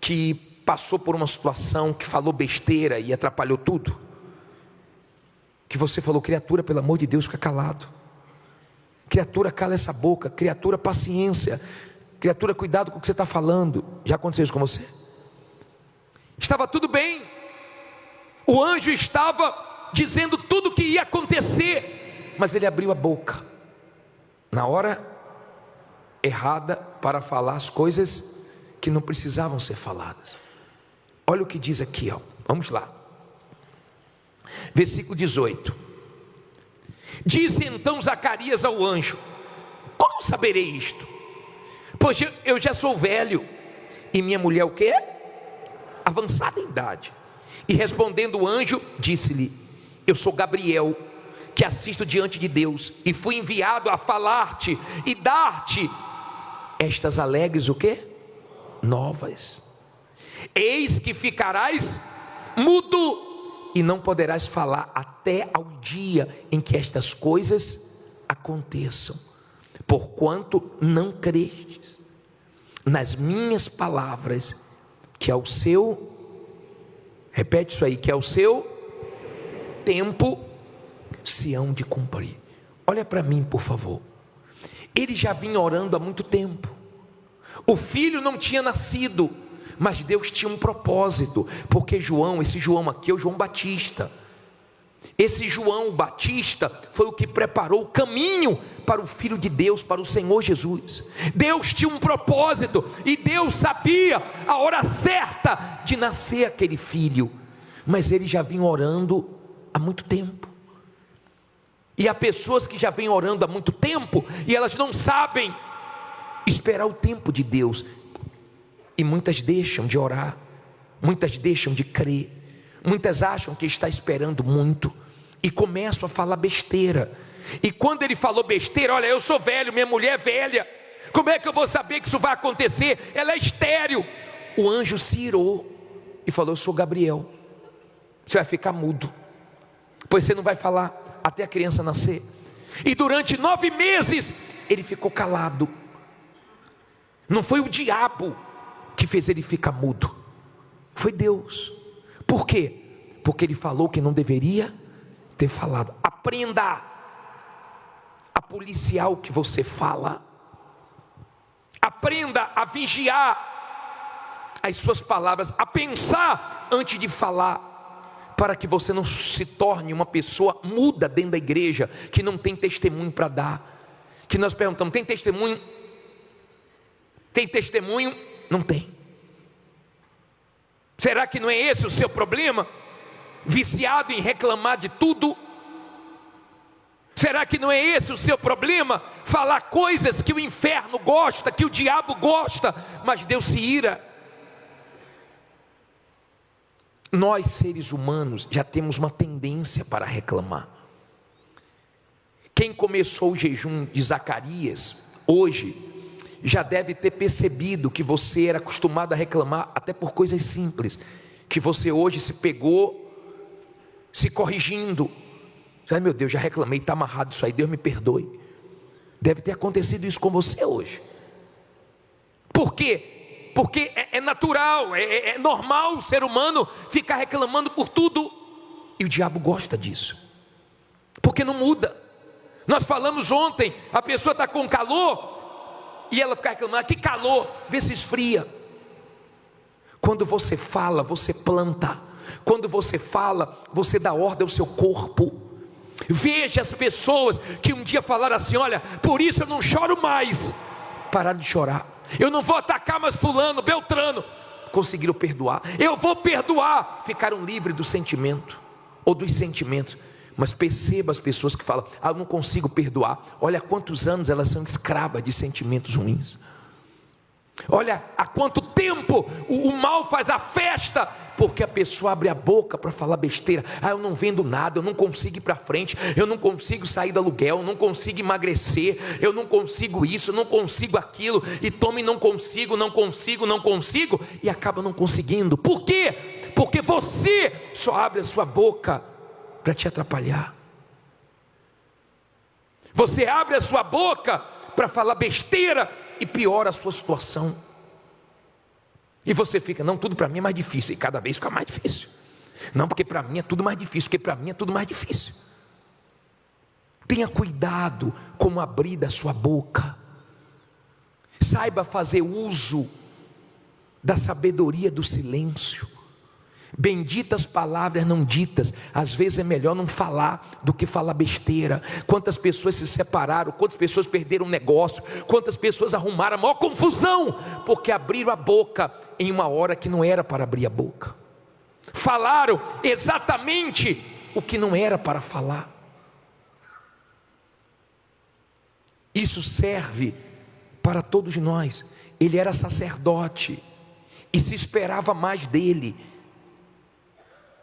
que passou por uma situação que falou besteira e atrapalhou tudo? Que você falou: criatura, pelo amor de Deus, fica calado. Criatura, cala essa boca. Criatura, paciência. Criatura, cuidado com o que você está falando. Já aconteceu isso com você? Estava tudo bem, o anjo estava dizendo tudo o que ia acontecer, mas ele abriu a boca na hora errada para falar as coisas que não precisavam ser faladas. Olha o que diz aqui, ó. Vamos lá, versículo 18. Disse então Zacarias ao anjo: como saberei isto? Pois eu já sou velho, e minha mulher o quê? Avançada em idade. E respondendo o anjo, disse-lhe: eu sou Gabriel, que assisto diante de Deus, e fui enviado a falar-te e dar-te estas alegres o quê? Novas. Eis que ficarás mudo e não poderás falar até ao dia em que estas coisas aconteçam, porquanto não crestes nas minhas palavras, que ao seu, repete isso aí, que ao seu tempo se hão de cumprir. Olha para mim, por favor. Ele já vinha orando há muito tempo. O filho não tinha nascido, mas Deus tinha um propósito, porque João, esse João aqui é o João Batista. Esse João Batista foi o que preparou o caminho para o Filho de Deus, para o Senhor Jesus. Deus tinha um propósito e Deus sabia a hora certa de nascer aquele filho, mas ele já vinha orando há muito tempo. E há pessoas que já vêm orando há muito tempo e elas não sabem esperar o tempo de Deus, e muitas deixam de orar, muitas deixam de crer, muitas acham que está esperando muito e começam a falar besteira. E quando ele falou besteira, olha, eu sou velho, minha mulher é velha, como é que eu vou saber que isso vai acontecer? Ela é estéril. O anjo se irou e falou: eu sou Gabriel, você vai ficar mudo, pois você não vai falar até a criança nascer. E durante 9 meses ele ficou calado. Não foi o diabo que fez ele ficar mudo, foi Deus. Por quê? Porque ele falou que não deveria ter falado. Aprenda a policiar o que você fala. Aprenda a vigiar as suas palavras, a pensar antes de falar, para que você não se torne uma pessoa muda dentro da igreja, que não tem testemunho para dar. Que nós perguntamos: tem testemunho? Tem testemunho? Não tem. Será que não é esse o seu problema? Viciado em reclamar de tudo? Será que não é esse o seu problema? Falar coisas que o inferno gosta, que o diabo gosta, mas Deus se ira. Nós, seres humanos, já temos uma tendência para reclamar. Quem começou o jejum de Zacarias hoje já deve ter percebido que você era acostumado a reclamar até por coisas simples, que você hoje se pegou se corrigindo. Ai, meu Deus, já reclamei, está amarrado isso aí, Deus me perdoe. Deve ter acontecido isso com você hoje. Por quê? Porque é natural, é normal o ser humano ficar reclamando por tudo, e o diabo gosta disso, porque não muda. Nós falamos ontem, a pessoa está com calor e ela fica reclamando: que calor, vê se esfria. Quando você fala, você planta. Quando você fala, você dá ordem ao seu corpo. Veja as pessoas que um dia falaram assim: olha, por isso eu não choro mais. Pararam de chorar. Eu não vou atacar mais fulano, beltrano. Conseguiram perdoar. Eu vou perdoar. Ficaram livres do sentimento, ou dos sentimentos. Mas perceba as pessoas que falam: eu não consigo perdoar. Olha há quantos anos elas são escravas de sentimentos ruins. Olha há quanto tempo o mal faz a festa, porque a pessoa abre a boca para falar besteira. Eu não vendo nada, eu não consigo ir para frente, eu não consigo sair do aluguel, eu não consigo emagrecer, eu não consigo isso, eu não consigo aquilo, e tome, não consigo, e acaba não conseguindo. Por quê? Porque você só abre a sua boca para te atrapalhar. Você abre a sua boca para falar besteira e piora a sua situação. E você fica: não, tudo para mim é mais difícil, e cada vez fica mais difícil. Não, porque para mim é tudo mais difícil, porque para mim é tudo mais difícil. Tenha cuidado como abrir da sua boca. Saiba fazer uso da sabedoria do silêncio. Benditas palavras não ditas. Às vezes é melhor não falar do que falar besteira. Quantas pessoas se separaram, quantas pessoas perderam o negócio, quantas pessoas arrumaram a maior confusão, porque abriram a boca em uma hora que não era para abrir a boca. Falaram exatamente o que não era para falar. Isso serve para todos nós. Ele era sacerdote e se esperava mais dele.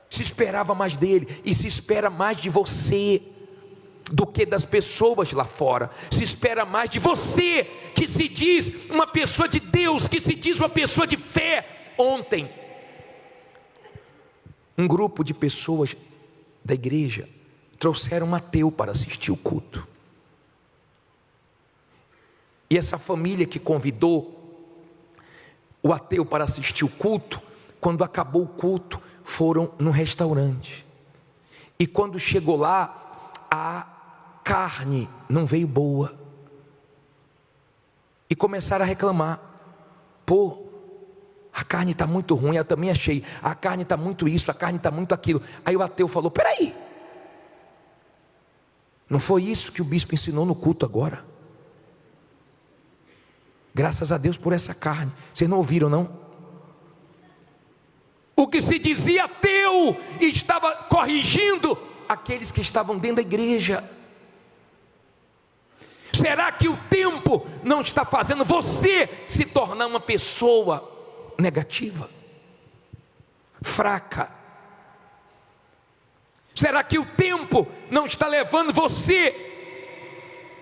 Se esperava mais dele, e se espera mais de você. do que das pessoas lá fora. Se espera mais de você, que se diz uma pessoa de Deus, que se diz uma pessoa de fé. Ontem, um grupo de pessoas da igreja trouxeram um ateu para assistir o culto. E essa família que convidou o ateu para assistir o culto, quando acabou o culto, foram num restaurante. E quando chegou lá, a carne não veio boa. E começaram a reclamar. Pô, a carne está muito ruim. Eu também achei. A carne está muito isso, a carne está muito aquilo. Aí o ateu falou: peraí, não foi isso que o bispo ensinou no culto agora? Graças a Deus por essa carne. Vocês não ouviram, não? O que se dizia ateu estava corrigindo aqueles que estavam dentro da igreja. Será que o tempo não está fazendo você se tornar uma pessoa negativa, fraca? Será que o tempo não está levando você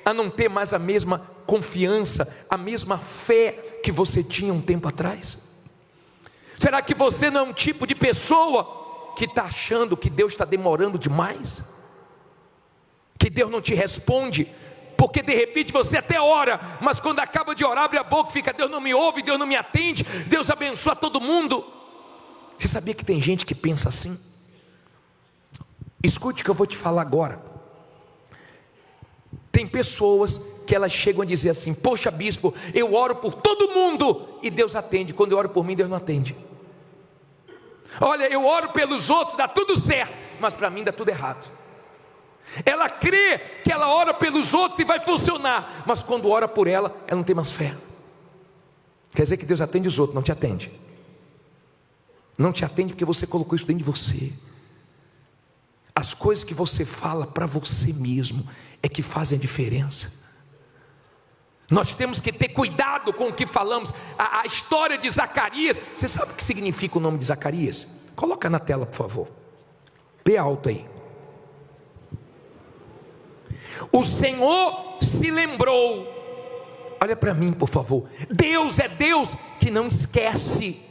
a não ter mais a mesma confiança, a mesma fé que você tinha um tempo atrás? Será que você não é um tipo de pessoa que está achando que Deus está demorando demais? Que Deus não te responde? Porque de repente você até ora, mas quando acaba de orar, abre a boca e fica: Deus não me ouve, Deus não me atende, Deus abençoa todo mundo. Você sabia que tem gente que pensa assim? Escute o que eu vou te falar agora. Tem pessoas que elas chegam a dizer assim: poxa bispo, eu oro por todo mundo e Deus atende. Quando eu oro por mim, Deus não atende. Olha, eu oro pelos outros, dá tudo certo, mas para mim dá tudo errado. Ela crê que ela ora pelos outros e vai funcionar, mas quando ora por ela, ela não tem mais fé. Quer dizer que Deus atende os outros, não te atende. Não te atende porque você colocou isso dentro de você. As coisas que você fala para você mesmo é que fazem a diferença. Nós temos que ter cuidado com o que falamos. A história de Zacarias, você sabe o que significa o nome de Zacarias? Coloca na tela, por favor. Lê alto aí. O Senhor se lembrou. Olha para mim, por favor. Deus é Deus que não esquece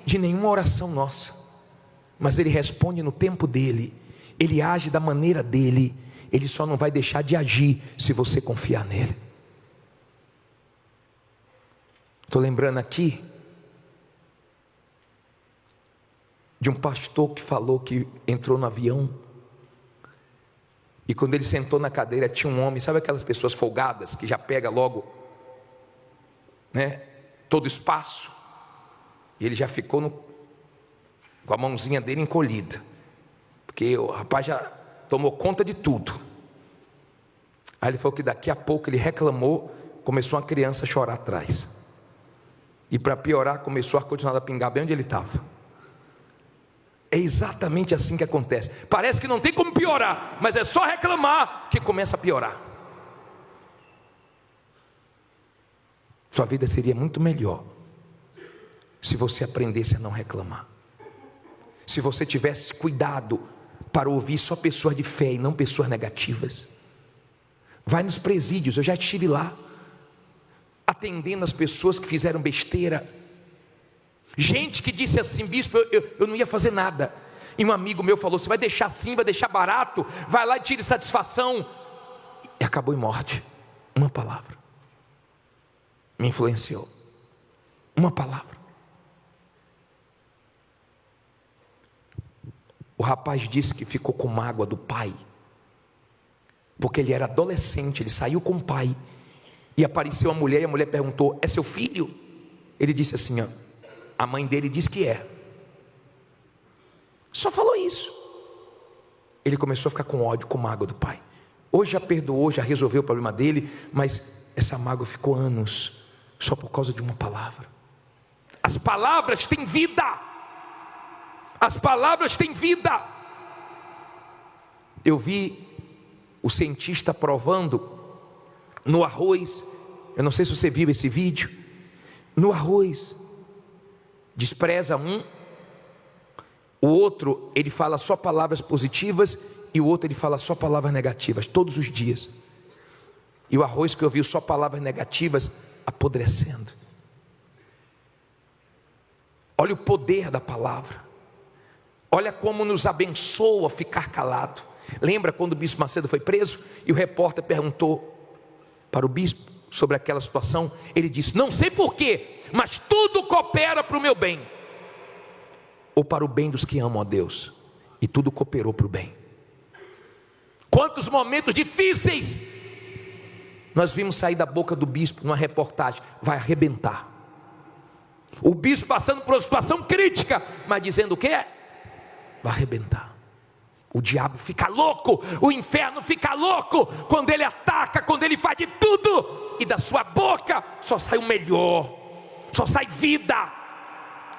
de nenhuma oração nossa, mas Ele responde no tempo dEle. Ele age da maneira dEle. Ele só não vai deixar de agir se você confiar nele. Estou lembrando aqui de um pastor que falou que entrou no avião e quando ele sentou na cadeira tinha um homem, sabe aquelas pessoas folgadas que já pega logo, né, todo espaço, e ele já ficou com a mãozinha dele encolhida, porque o rapaz já tomou conta de tudo. Aí ele falou que daqui a pouco ele reclamou, começou uma criança a chorar atrás. E para piorar, começou o ar-condicionado a pingar bem onde ele estava. É exatamente assim que acontece. Parece que não tem como piorar, mas é só reclamar que começa a piorar. Sua vida seria muito melhor se você aprendesse a não reclamar. Se você tivesse cuidado para ouvir só pessoas de fé e não pessoas negativas. Vai nos presídios, eu já estive lá, atendendo as pessoas que fizeram besteira. Gente que disse assim: bispo, eu não ia fazer nada. E um amigo meu falou: você vai deixar assim, vai deixar barato, vai lá e tire satisfação. E acabou em morte. Uma palavra me influenciou. Uma palavra. O rapaz disse que ficou com mágoa do pai, porque ele era adolescente, ele saiu com o pai, e apareceu a mulher, e a mulher perguntou: é seu filho? Ele disse assim: ó, a mãe dele disse que é. Só falou isso. Ele começou a ficar com ódio, com mágoa do pai. Hoje já perdoou, já resolveu o problema dele, mas essa mágoa ficou anos, só por causa de uma palavra. As palavras têm vida. As palavras têm vida. Eu vi o cientista provando no arroz. Eu não sei se você viu esse vídeo. No arroz, despreza um, o outro ele fala só palavras positivas e o outro ele fala só palavras negativas, todos os dias. E o arroz que ouviu só palavras negativas, apodrecendo. Olha o poder da palavra. Olha como nos abençoa ficar calado. Lembra quando o bispo Macedo foi preso e o repórter perguntou para o bispo sobre aquela situação? Ele disse: não sei porquê, mas tudo coopera para o meu bem, ou para o bem dos que amam a Deus. E tudo cooperou para o bem. Quantos momentos difíceis nós vimos sair da boca do bispo numa reportagem: vai arrebentar. O bispo passando por uma situação crítica, mas dizendo o quê? Vai arrebentar. O diabo fica louco, o inferno fica louco quando ele ataca, quando ele faz de tudo, e da sua boca só sai o melhor, só sai vida.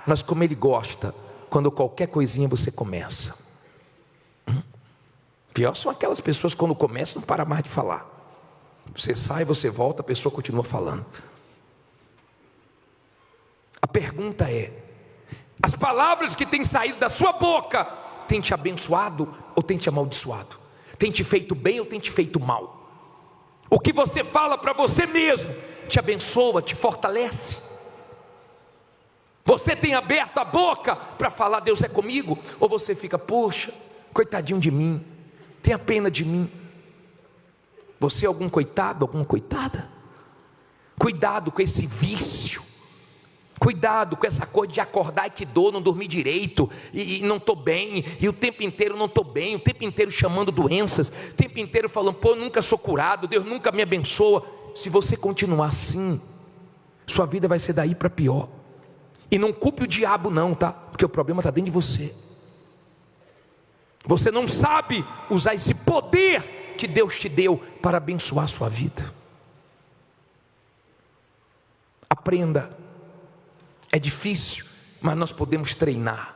Mas como ele gosta quando qualquer coisinha você começa. Pior são aquelas pessoas que quando começam não para mais de falar. Você sai, você volta, a pessoa continua falando. A pergunta é: as palavras que têm saído da sua boca têm te abençoado ou têm te amaldiçoado? Tem te feito bem ou tem te feito mal? O que você fala para você mesmo te abençoa, te fortalece? Você tem aberto a boca para falar Deus é comigo? Ou você fica: poxa, coitadinho de mim, tenha pena de mim? Você é algum coitado, alguma coitada? Cuidado com esse vício. Cuidado com essa coisa de acordar e que dor, não dormir direito, e não estou bem, e o tempo inteiro não estou bem, o tempo inteiro chamando doenças, o tempo inteiro falando: pô, eu nunca sou curado, Deus nunca me abençoa. Se você continuar assim, sua vida vai ser daí para pior. E não culpe o diabo não, tá? Porque o problema está dentro de você. Você não sabe usar esse poder que Deus te deu para abençoar a sua vida. Aprenda. É difícil, mas nós podemos treinar.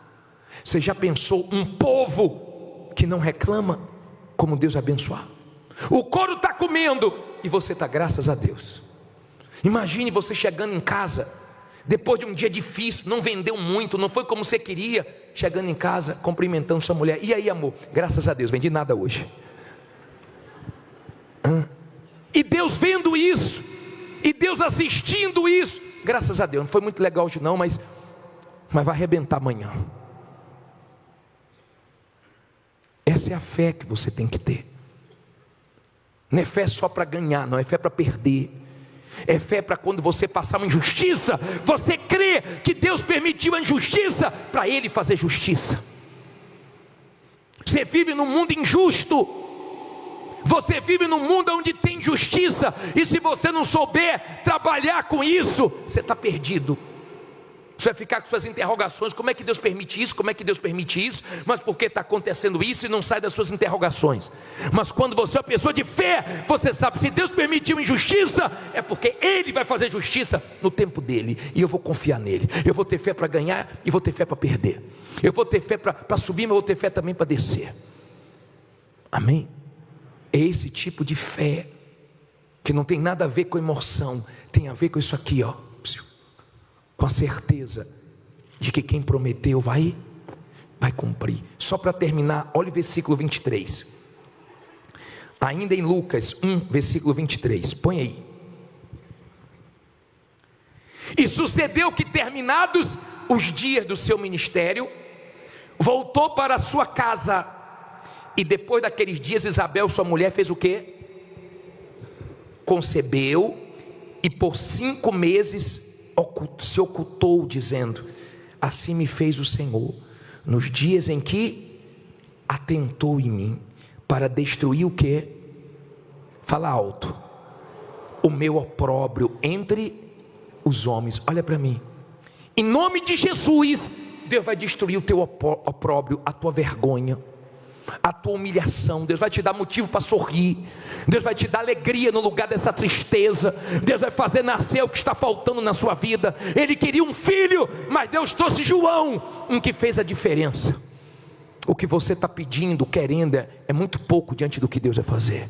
Você já pensou um povo que não reclama, como Deus abençoar? O couro está comendo e você está, graças a Deus. Imagine você chegando em casa, depois de um dia difícil, não vendeu muito, não foi como você queria, chegando em casa, cumprimentando sua mulher: e aí, amor? Graças a Deus, vendi nada hoje. E Deus vendo isso, e Deus assistindo isso. Graças a Deus, não foi muito legal hoje não, mas vai arrebentar amanhã. Essa é a fé que você tem que ter. Não é fé só para ganhar, não é fé para perder. É fé para quando você passar uma injustiça, você crê que Deus permitiu a injustiça para Ele fazer justiça. Você vive num mundo injusto. Você vive num mundo onde tem justiça, e se você não souber trabalhar com isso, você está perdido. Você vai ficar com suas interrogações: como é que Deus permite isso? Como é que Deus permite isso? Mas por que está acontecendo isso? E não sai das suas interrogações. Mas quando você é uma pessoa de fé, você sabe: se Deus permitiu injustiça, é porque Ele vai fazer justiça no tempo dEle, e eu vou confiar nele. Eu vou ter fé para ganhar e vou ter fé para perder. Eu vou ter fé para subir, mas eu vou ter fé também para descer. Amém? É esse tipo de fé que não tem nada a ver com emoção, tem a ver com isso aqui, ó, com a certeza de que quem prometeu vai cumprir. Só para terminar, olha o versículo 23, ainda em Lucas 1, versículo 23, põe aí. E sucedeu que, terminados os dias do seu ministério, voltou para a sua casa. E depois daqueles dias, Isabel, sua mulher, fez o quê? Concebeu, e por 5 meses se ocultou, dizendo: assim me fez o Senhor, nos dias em que atentou em mim, para destruir o quê? Fala alto. O meu opróbrio entre os homens. Olha para mim. Em nome de Jesus, Deus vai destruir o teu opróbrio, a tua vergonha, a tua humilhação. Deus vai te dar motivo para sorrir. Deus vai te dar alegria no lugar dessa tristeza. Deus vai fazer nascer o que está faltando na sua vida. Ele queria um filho, mas Deus trouxe João, um que fez a diferença. O que você está pedindo, querendo, é muito pouco diante do que Deus vai fazer,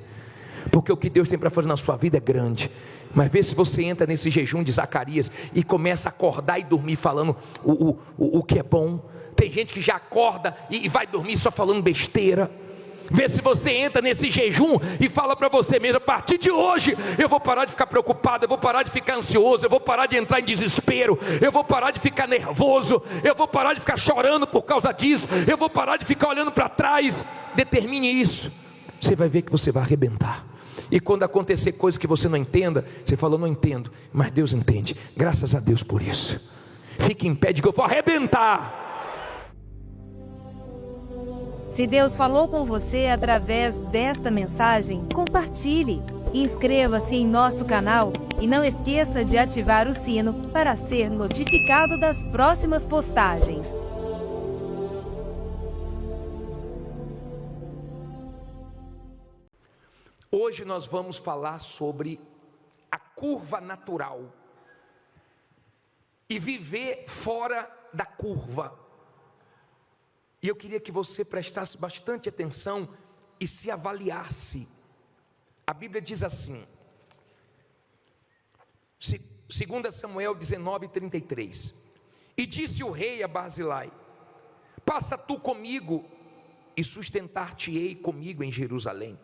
porque o que Deus tem para fazer na sua vida é grande. Mas vê se você entra nesse jejum de Zacarias e começa a acordar e dormir falando o que é bom. Tem gente que já acorda e vai dormir só falando besteira. Vê se você entra nesse jejum e fala para você mesmo: a partir de hoje eu vou parar de ficar preocupado, eu vou parar de ficar ansioso, eu vou parar de entrar em desespero, eu vou parar de ficar nervoso, eu vou parar de ficar chorando por causa disso, eu vou parar de ficar olhando para trás. Determine isso, você vai ver que você vai arrebentar. E quando acontecer coisas que você não entenda, você fala: eu não entendo, mas Deus entende, graças a Deus por isso. Fique em pé, diga: eu vou arrebentar. Se Deus falou com você através desta mensagem, compartilhe. Inscreva-se em nosso canal e não esqueça de ativar o sino para ser notificado das próximas postagens. Hoje nós vamos falar sobre a curva natural e viver fora da curva. E eu queria que você prestasse bastante atenção e se avaliasse. A Bíblia diz assim, 2 Samuel 19:33: e disse o rei a Barzilai: passa tu comigo e sustentar-te-ei comigo em Jerusalém.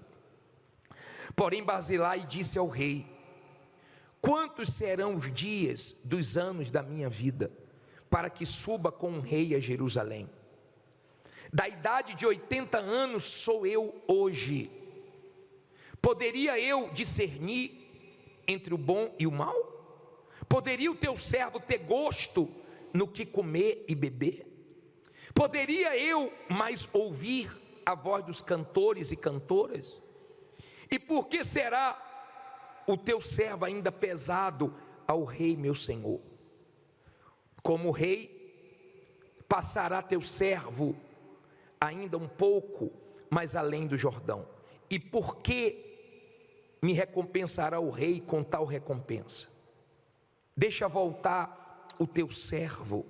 Porém Barzilai disse ao rei: quantos serão os dias dos anos da minha vida, para que suba com o rei a Jerusalém? Da idade de 80 anos sou eu hoje. Poderia eu discernir entre o bom e o mal? Poderia o teu servo ter gosto no que comer e beber? Poderia eu mais ouvir a voz dos cantores e cantoras? E por que será o teu servo ainda pesado ao rei meu senhor? Como rei, passará teu servo ainda um pouco mais além do Jordão. E por que me recompensará o rei com tal recompensa? Deixa voltar o teu servo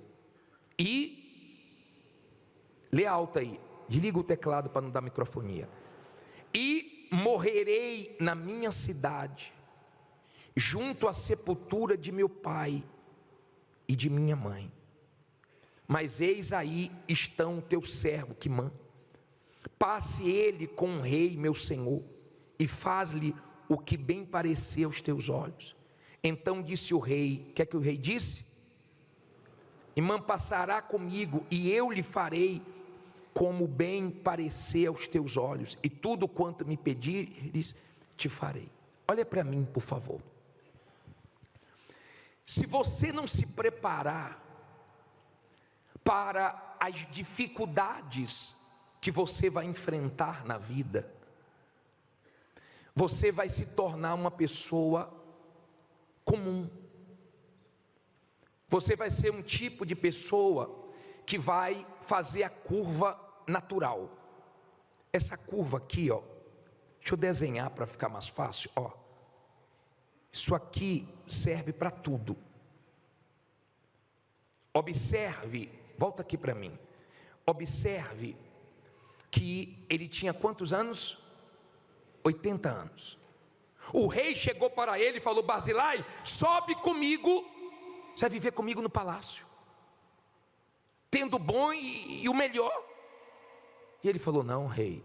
e... lê alto aí, desliga o teclado para não dar microfonia. E morrerei na minha cidade, junto à sepultura de meu pai e de minha mãe. Mas eis aí estão o teu servo que manda. Passe ele com o rei meu senhor, e faz-lhe o que bem parecer aos teus olhos. Então disse o rei, o que é que o rei disse? Irmã, passará comigo, e eu lhe farei como bem parecer aos teus olhos, e tudo quanto me pedires, te farei. Olha para mim, por favor. Se você não se preparar para as dificuldades que você vai enfrentar na vida, você vai se tornar uma pessoa comum. Você vai ser um tipo de pessoa que vai fazer a curva natural. Essa curva aqui, ó, deixa eu desenhar para ficar mais fácil, ó. Isso aqui serve para tudo. Observe, volta aqui para mim. Observe que ele tinha quantos anos? 80 anos. O rei chegou para ele e falou: Barzilai, sobe comigo, você vai viver comigo no palácio, tendo o bom e o melhor. E ele falou: não, rei,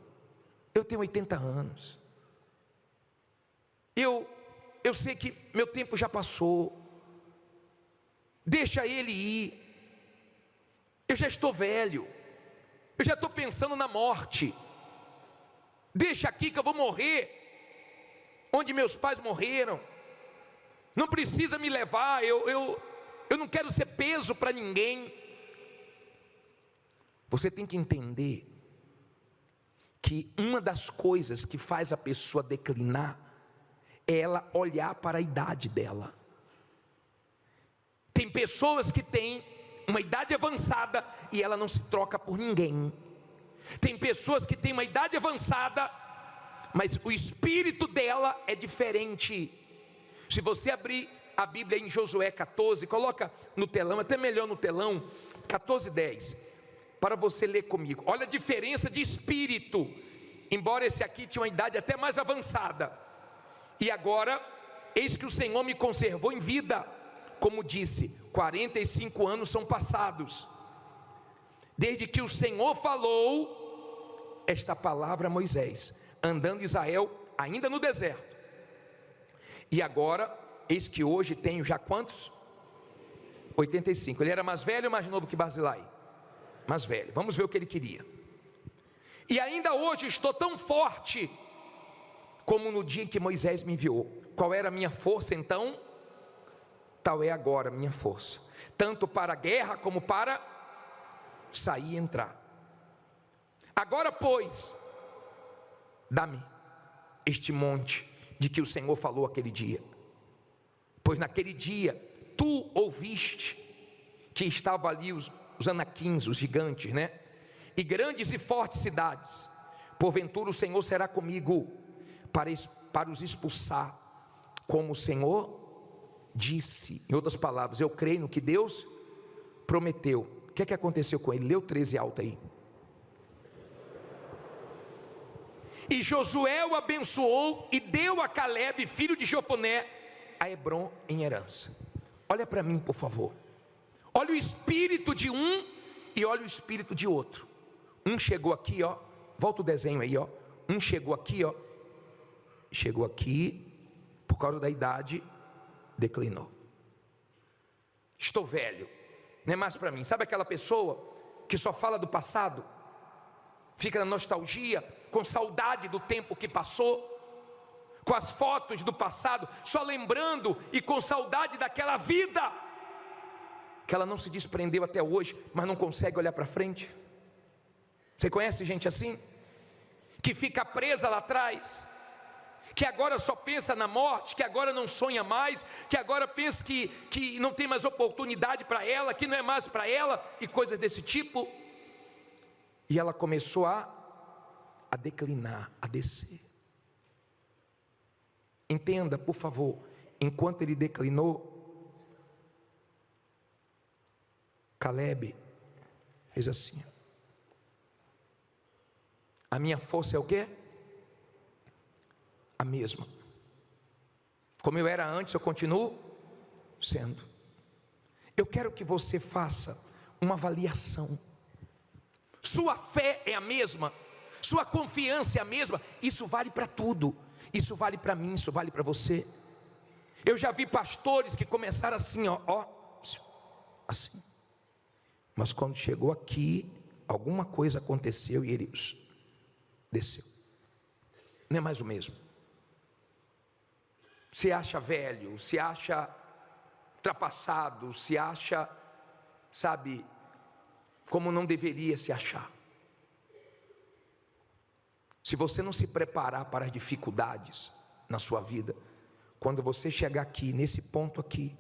eu tenho 80 anos, eu sei que meu tempo já passou, deixa ele ir, eu já estou velho, eu já estou pensando na morte, deixa aqui que eu vou morrer onde meus pais morreram, não precisa me levar, eu não quero ser peso para ninguém. Você tem que entender que uma das coisas que faz a pessoa declinar é ela olhar para a idade dela. Tem pessoas que têm uma idade avançada e ela não se troca por ninguém. Tem pessoas que têm uma idade avançada, mas o espírito dela é diferente. Se você abrir a Bíblia em Josué 14, coloca no telão, até melhor no telão, 14:10, para você ler comigo. Olha a diferença de espírito. Embora esse aqui tinha uma idade até mais avançada, e agora, eis que o Senhor me conservou em vida, como disse, 45 anos são passados, desde que o Senhor falou esta palavra a Moisés, andando Israel ainda no deserto. E agora, eis que hoje tenho já quantos? 85. Ele era mais velho ou mais novo que Barzilai? Mais velho. Vamos ver o que ele queria. E ainda hoje estou tão forte como no dia em que Moisés me enviou. Qual era a minha força então? Tal é agora a minha força, tanto para a guerra como para sair e entrar. Agora, pois, dá-me este monte de que o Senhor falou aquele dia, pois naquele dia tu ouviste que estavam ali os anaquins, os gigantes, né? E grandes e fortes cidades. Porventura o Senhor será comigo para os expulsar, como o Senhor disse. Em outras palavras, eu creio no que Deus prometeu. O que é que aconteceu com ele? Leu 13 alto aí. E Josué o abençoou e deu a Calebe, filho de Jefoné, a Hebrom em herança. Olha para mim, por favor. Olha o espírito de um e olha o espírito de outro. Um chegou aqui, ó. Volta o desenho aí, ó. Um chegou aqui, ó. Chegou aqui, por causa da idade, declinou. Estou velho, não é mais para mim. Sabe aquela pessoa que só fala do passado? Fica na nostalgia, com saudade do tempo que passou, com as fotos do passado, só lembrando e com saudade daquela vida que ela não se desprendeu até hoje, mas não consegue olhar para frente. Você conhece gente assim? Que fica presa lá atrás, que agora só pensa na morte, que agora não sonha mais, que agora pensa que não tem mais oportunidade para ela, que não é mais para ela, e coisas desse tipo. E ela começou a declinar, a descer. Entenda, por favor, enquanto ele declinou, Calebe fez assim. A minha força é o quê? A mesma. Como eu era antes, eu continuo sendo. Eu quero que você faça uma avaliação. Sua fé é a mesma, sua confiança é a mesma. Isso vale para tudo. Isso vale para mim, isso vale para você. Eu já vi pastores que começaram assim, ó, assim. Mas quando chegou aqui, alguma coisa aconteceu e ele desceu. Não é mais o mesmo. Se acha velho, se acha ultrapassado, se acha, sabe, como não deveria se achar. Se você não se preparar para as dificuldades na sua vida, quando você chegar aqui, nesse ponto aqui,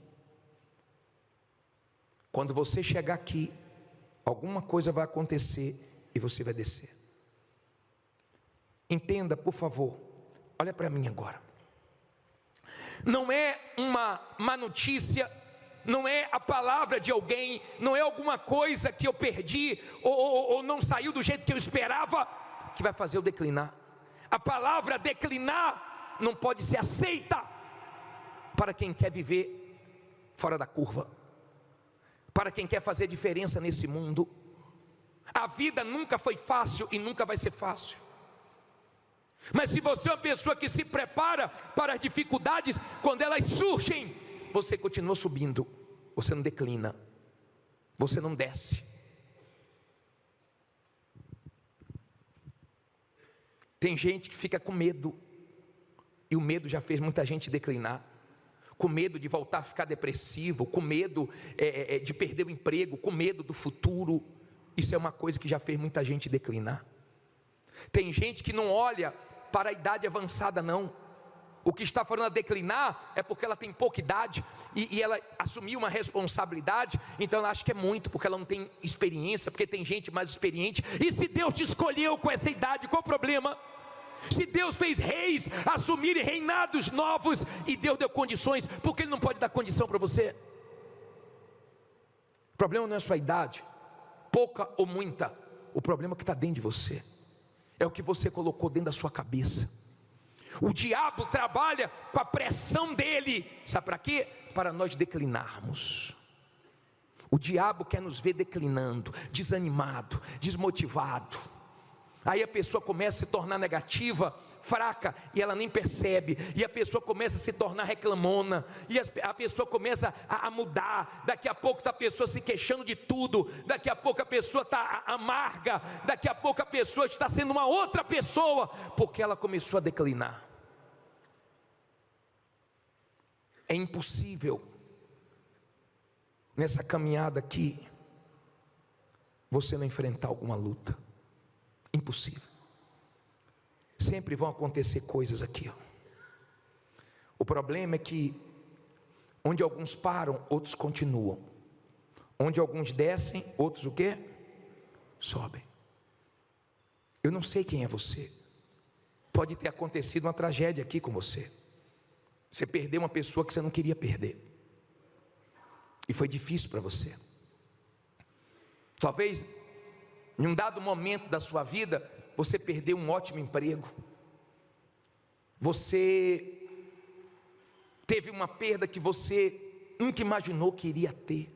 quando você chegar aqui, alguma coisa vai acontecer e você vai descer. Entenda, por favor, olha para mim agora. Não é uma má notícia, não é a palavra de alguém, não é alguma coisa que eu perdi ou não saiu do jeito que eu esperava, que vai fazer eu declinar. A palavra declinar não pode ser aceita para quem quer viver fora da curva, para quem quer fazer diferença nesse mundo. A vida nunca foi fácil e nunca vai ser fácil. Mas se você é uma pessoa que se prepara para as dificuldades, quando elas surgem, você continua subindo, você não declina, você não desce. Tem gente que fica com medo, e o medo já fez muita gente declinar, com medo de voltar a ficar depressivo, com medo de perder o emprego, com medo do futuro. Isso é uma coisa que já fez muita gente declinar. Tem gente que não olha para a idade avançada não. O que está falando a declinar é porque ela tem pouca idade e ela assumiu uma responsabilidade, então ela acha que é muito, porque ela não tem experiência, porque tem gente mais experiente. E se Deus te escolheu com essa idade, qual o problema? Se Deus fez reis assumirem reinados novos e Deus deu condições, por que Ele não pode dar condição para você? O problema não é a sua idade, pouca ou muita. O problema é o que está dentro de você, é o que você colocou dentro da sua cabeça. O diabo trabalha com a pressão dele, sabe para quê? Para nós declinarmos. O diabo quer nos ver declinando, desanimado, desmotivado. Aí a pessoa começa a se tornar negativa, fraca, e ela nem percebe. E a pessoa começa a se tornar reclamona, e a pessoa começa a mudar. Daqui a pouco está a pessoa se queixando de tudo. Daqui a pouco a pessoa está amarga. Daqui a pouco a pessoa está sendo uma outra pessoa, porque ela começou a declinar. É impossível, nessa caminhada aqui, você não enfrentar alguma luta. Impossível. Sempre vão acontecer coisas aqui, ó. O problema é que onde alguns param, outros continuam. Onde alguns descem, outros o quê? Sobem. Eu não sei quem é você. Pode ter acontecido uma tragédia aqui com você. Você perdeu uma pessoa que você não queria perder, e foi difícil para você. Talvez em um dado momento da sua vida, você perdeu um ótimo emprego. Você teve uma perda que você nunca imaginou que iria ter.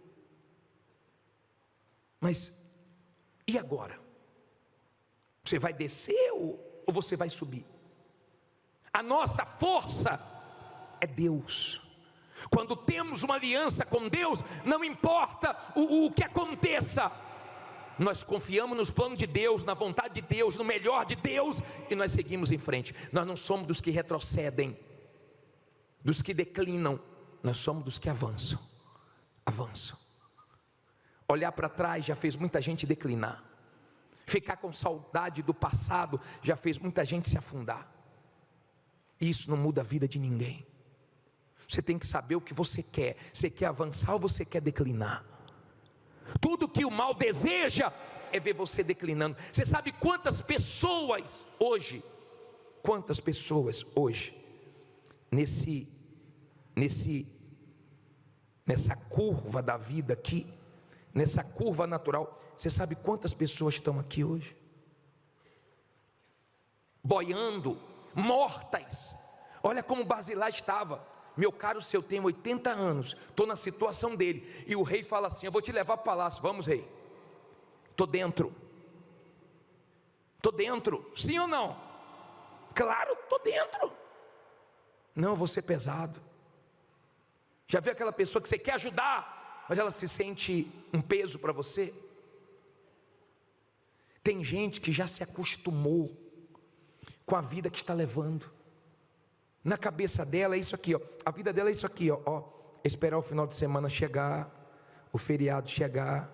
Mas e agora? Você vai descer ou você vai subir? A nossa força é Deus. Quando temos uma aliança com Deus, não importa o que aconteça, nós confiamos nos planos de Deus, na vontade de Deus, no melhor de Deus, e nós seguimos em frente. Nós não somos dos que retrocedem, dos que declinam, nós somos dos que avançam. Olhar para trás já fez muita gente declinar. Ficar com saudade do passado já fez muita gente se afundar. Isso não muda a vida de ninguém. Você tem que saber o que você quer. Você quer avançar ou você quer declinar? Tudo que o mal deseja é ver você declinando. Você sabe quantas pessoas hoje, nessa curva da vida aqui, nessa curva natural, você sabe quantas pessoas estão aqui hoje? Boiando, mortas. Olha como Barzilai estava. Meu caro, se eu tenho 80 anos, estou na situação dele, e o rei fala assim: eu vou te levar para o palácio. Vamos, rei. Estou dentro, sim ou não? Claro, estou dentro. Não, eu vou ser pesado. Já viu aquela pessoa que você quer ajudar, mas ela se sente um peso para você? Tem gente que já se acostumou com a vida que está levando. Na cabeça dela é isso aqui, ó. A vida dela é isso aqui, ó. Esperar o final de semana chegar, o feriado chegar,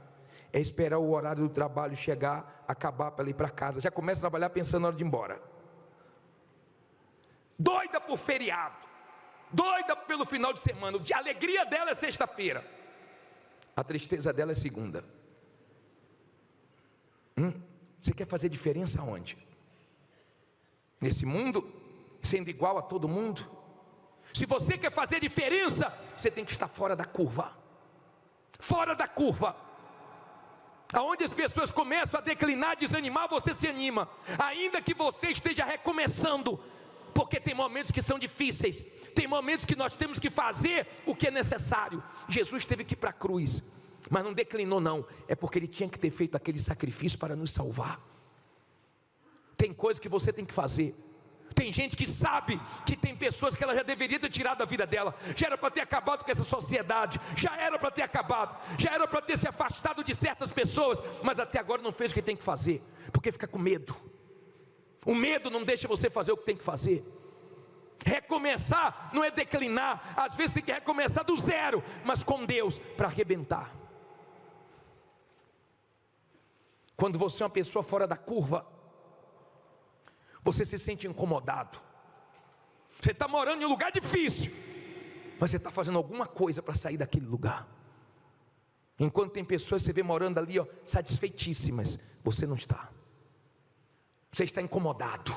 é esperar o horário do trabalho chegar, acabar para ela ir para casa. Já começa a trabalhar pensando na hora de ir embora. Doida por feriado, doida pelo final de semana. A alegria dela é sexta-feira, a tristeza dela é segunda. Você quer fazer diferença aonde? Nesse mundo? Sendo igual a todo mundo? Se você quer fazer diferença, você tem que estar fora da curva. Fora da curva. Aonde as pessoas começam a declinar, desanimar, você se anima. Ainda que você esteja recomeçando. Porque tem momentos que são difíceis. Tem momentos que nós temos que fazer o que é necessário. Jesus teve que ir para a cruz, mas não declinou não. É porque ele tinha que ter feito aquele sacrifício para nos salvar. Tem coisas que você tem que fazer. Tem gente que sabe que tem pessoas que ela já deveria ter tirado a vida dela. Já era para ter acabado com essa sociedade. Já era para ter acabado. Já era para ter se afastado de certas pessoas. Mas até agora não fez o que tem que fazer, porque fica com medo. O medo não deixa você fazer o que tem que fazer. Recomeçar não é declinar. Às vezes tem que recomeçar do zero, mas com Deus, para arrebentar. Quando você é uma pessoa fora da curva, você se sente incomodado. Você está morando em um lugar difícil, mas você está fazendo alguma coisa para sair daquele lugar. Enquanto tem pessoas que você vê morando ali, ó, satisfeitíssimas, você não está. Você está incomodado,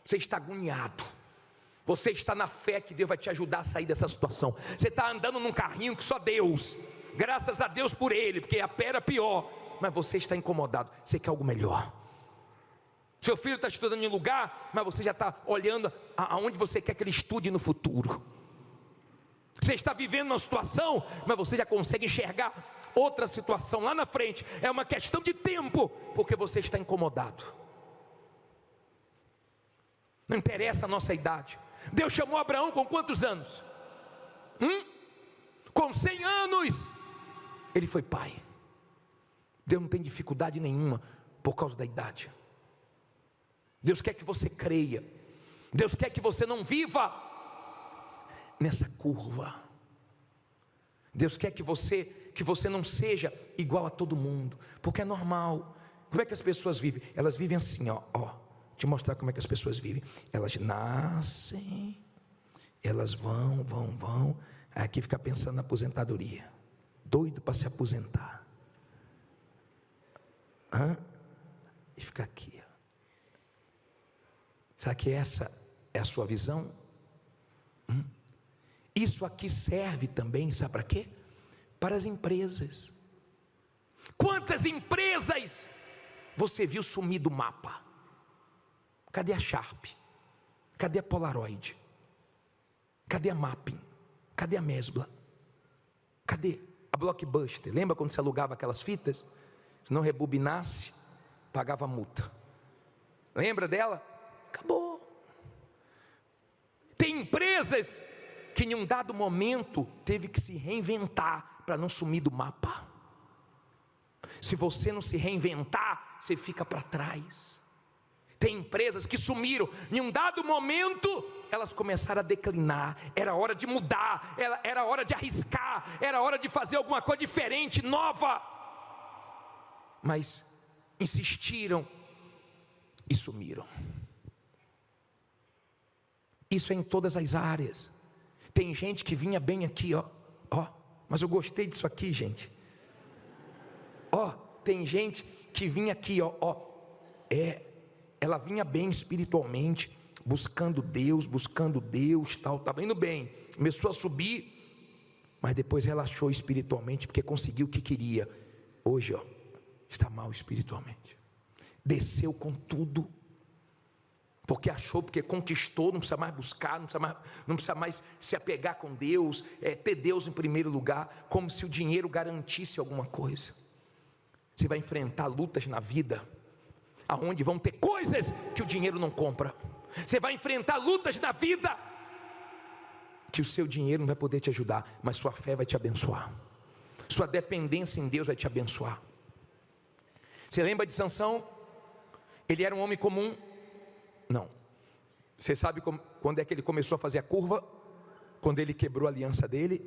você está agoniado. Você está na fé que Deus vai te ajudar a sair dessa situação. Você está andando num carrinho que só Deus, graças a Deus por ele, porque a pé era pior, mas você está incomodado, você quer algo melhor. Seu filho está estudando em um lugar, mas você já está olhando aonde você quer que ele estude no futuro. Você está vivendo uma situação, mas você já consegue enxergar outra situação lá na frente. É uma questão de tempo, porque você está incomodado. Não interessa a nossa idade. Deus chamou Abraão com quantos anos? Com 100 anos. Ele foi pai. Deus não tem dificuldade nenhuma por causa da idade. Deus quer que você creia. Deus quer que você não viva nessa curva. Deus quer que você não seja igual a todo mundo, porque é normal. Como é que as pessoas vivem? Elas vivem assim, ó. Te mostrar como é que as pessoas vivem. Elas nascem, elas vão. Aí aqui fica pensando na aposentadoria, doido para se aposentar. E fica aqui. Será que essa é a sua visão? Isso aqui serve também, sabe para quê? Para as empresas. Quantas empresas você viu sumir do mapa? Cadê a Sharp? Cadê a Polaroid? Cadê a Mapping? Cadê a Mesbla? Cadê a Blockbuster? Lembra quando você alugava aquelas fitas? Se não rebobinasse, pagava multa. Lembra dela? Acabou. Tem empresas que em um dado momento teve que se reinventar para não sumir do mapa. Se você não se reinventar, você fica para trás. Tem empresas que sumiram, em um dado momento elas começaram a declinar. Era hora de mudar, era hora de arriscar, era hora de fazer alguma coisa diferente, nova. Mas insistiram e sumiram. Isso é em todas as áreas. Tem gente que vinha bem aqui, mas eu gostei disso aqui, gente. Tem gente que vinha aqui, ela vinha bem espiritualmente, buscando Deus, tal, estava indo bem, começou a subir, mas depois relaxou espiritualmente, porque conseguiu o que queria. Hoje, está mal espiritualmente, desceu com tudo, porque achou, porque conquistou, não precisa mais buscar, não precisa mais se apegar com Deus, ter Deus em primeiro lugar, como se o dinheiro garantisse alguma coisa. Você vai enfrentar lutas na vida, aonde vão ter coisas que o dinheiro não compra. Você vai enfrentar lutas na vida que o seu dinheiro não vai poder te ajudar, mas sua fé vai te abençoar, sua dependência em Deus vai te abençoar. Você lembra de Sansão? Ele era um homem comum? Não. Você sabe quando é que ele começou a fazer a curva? Quando ele quebrou a aliança dele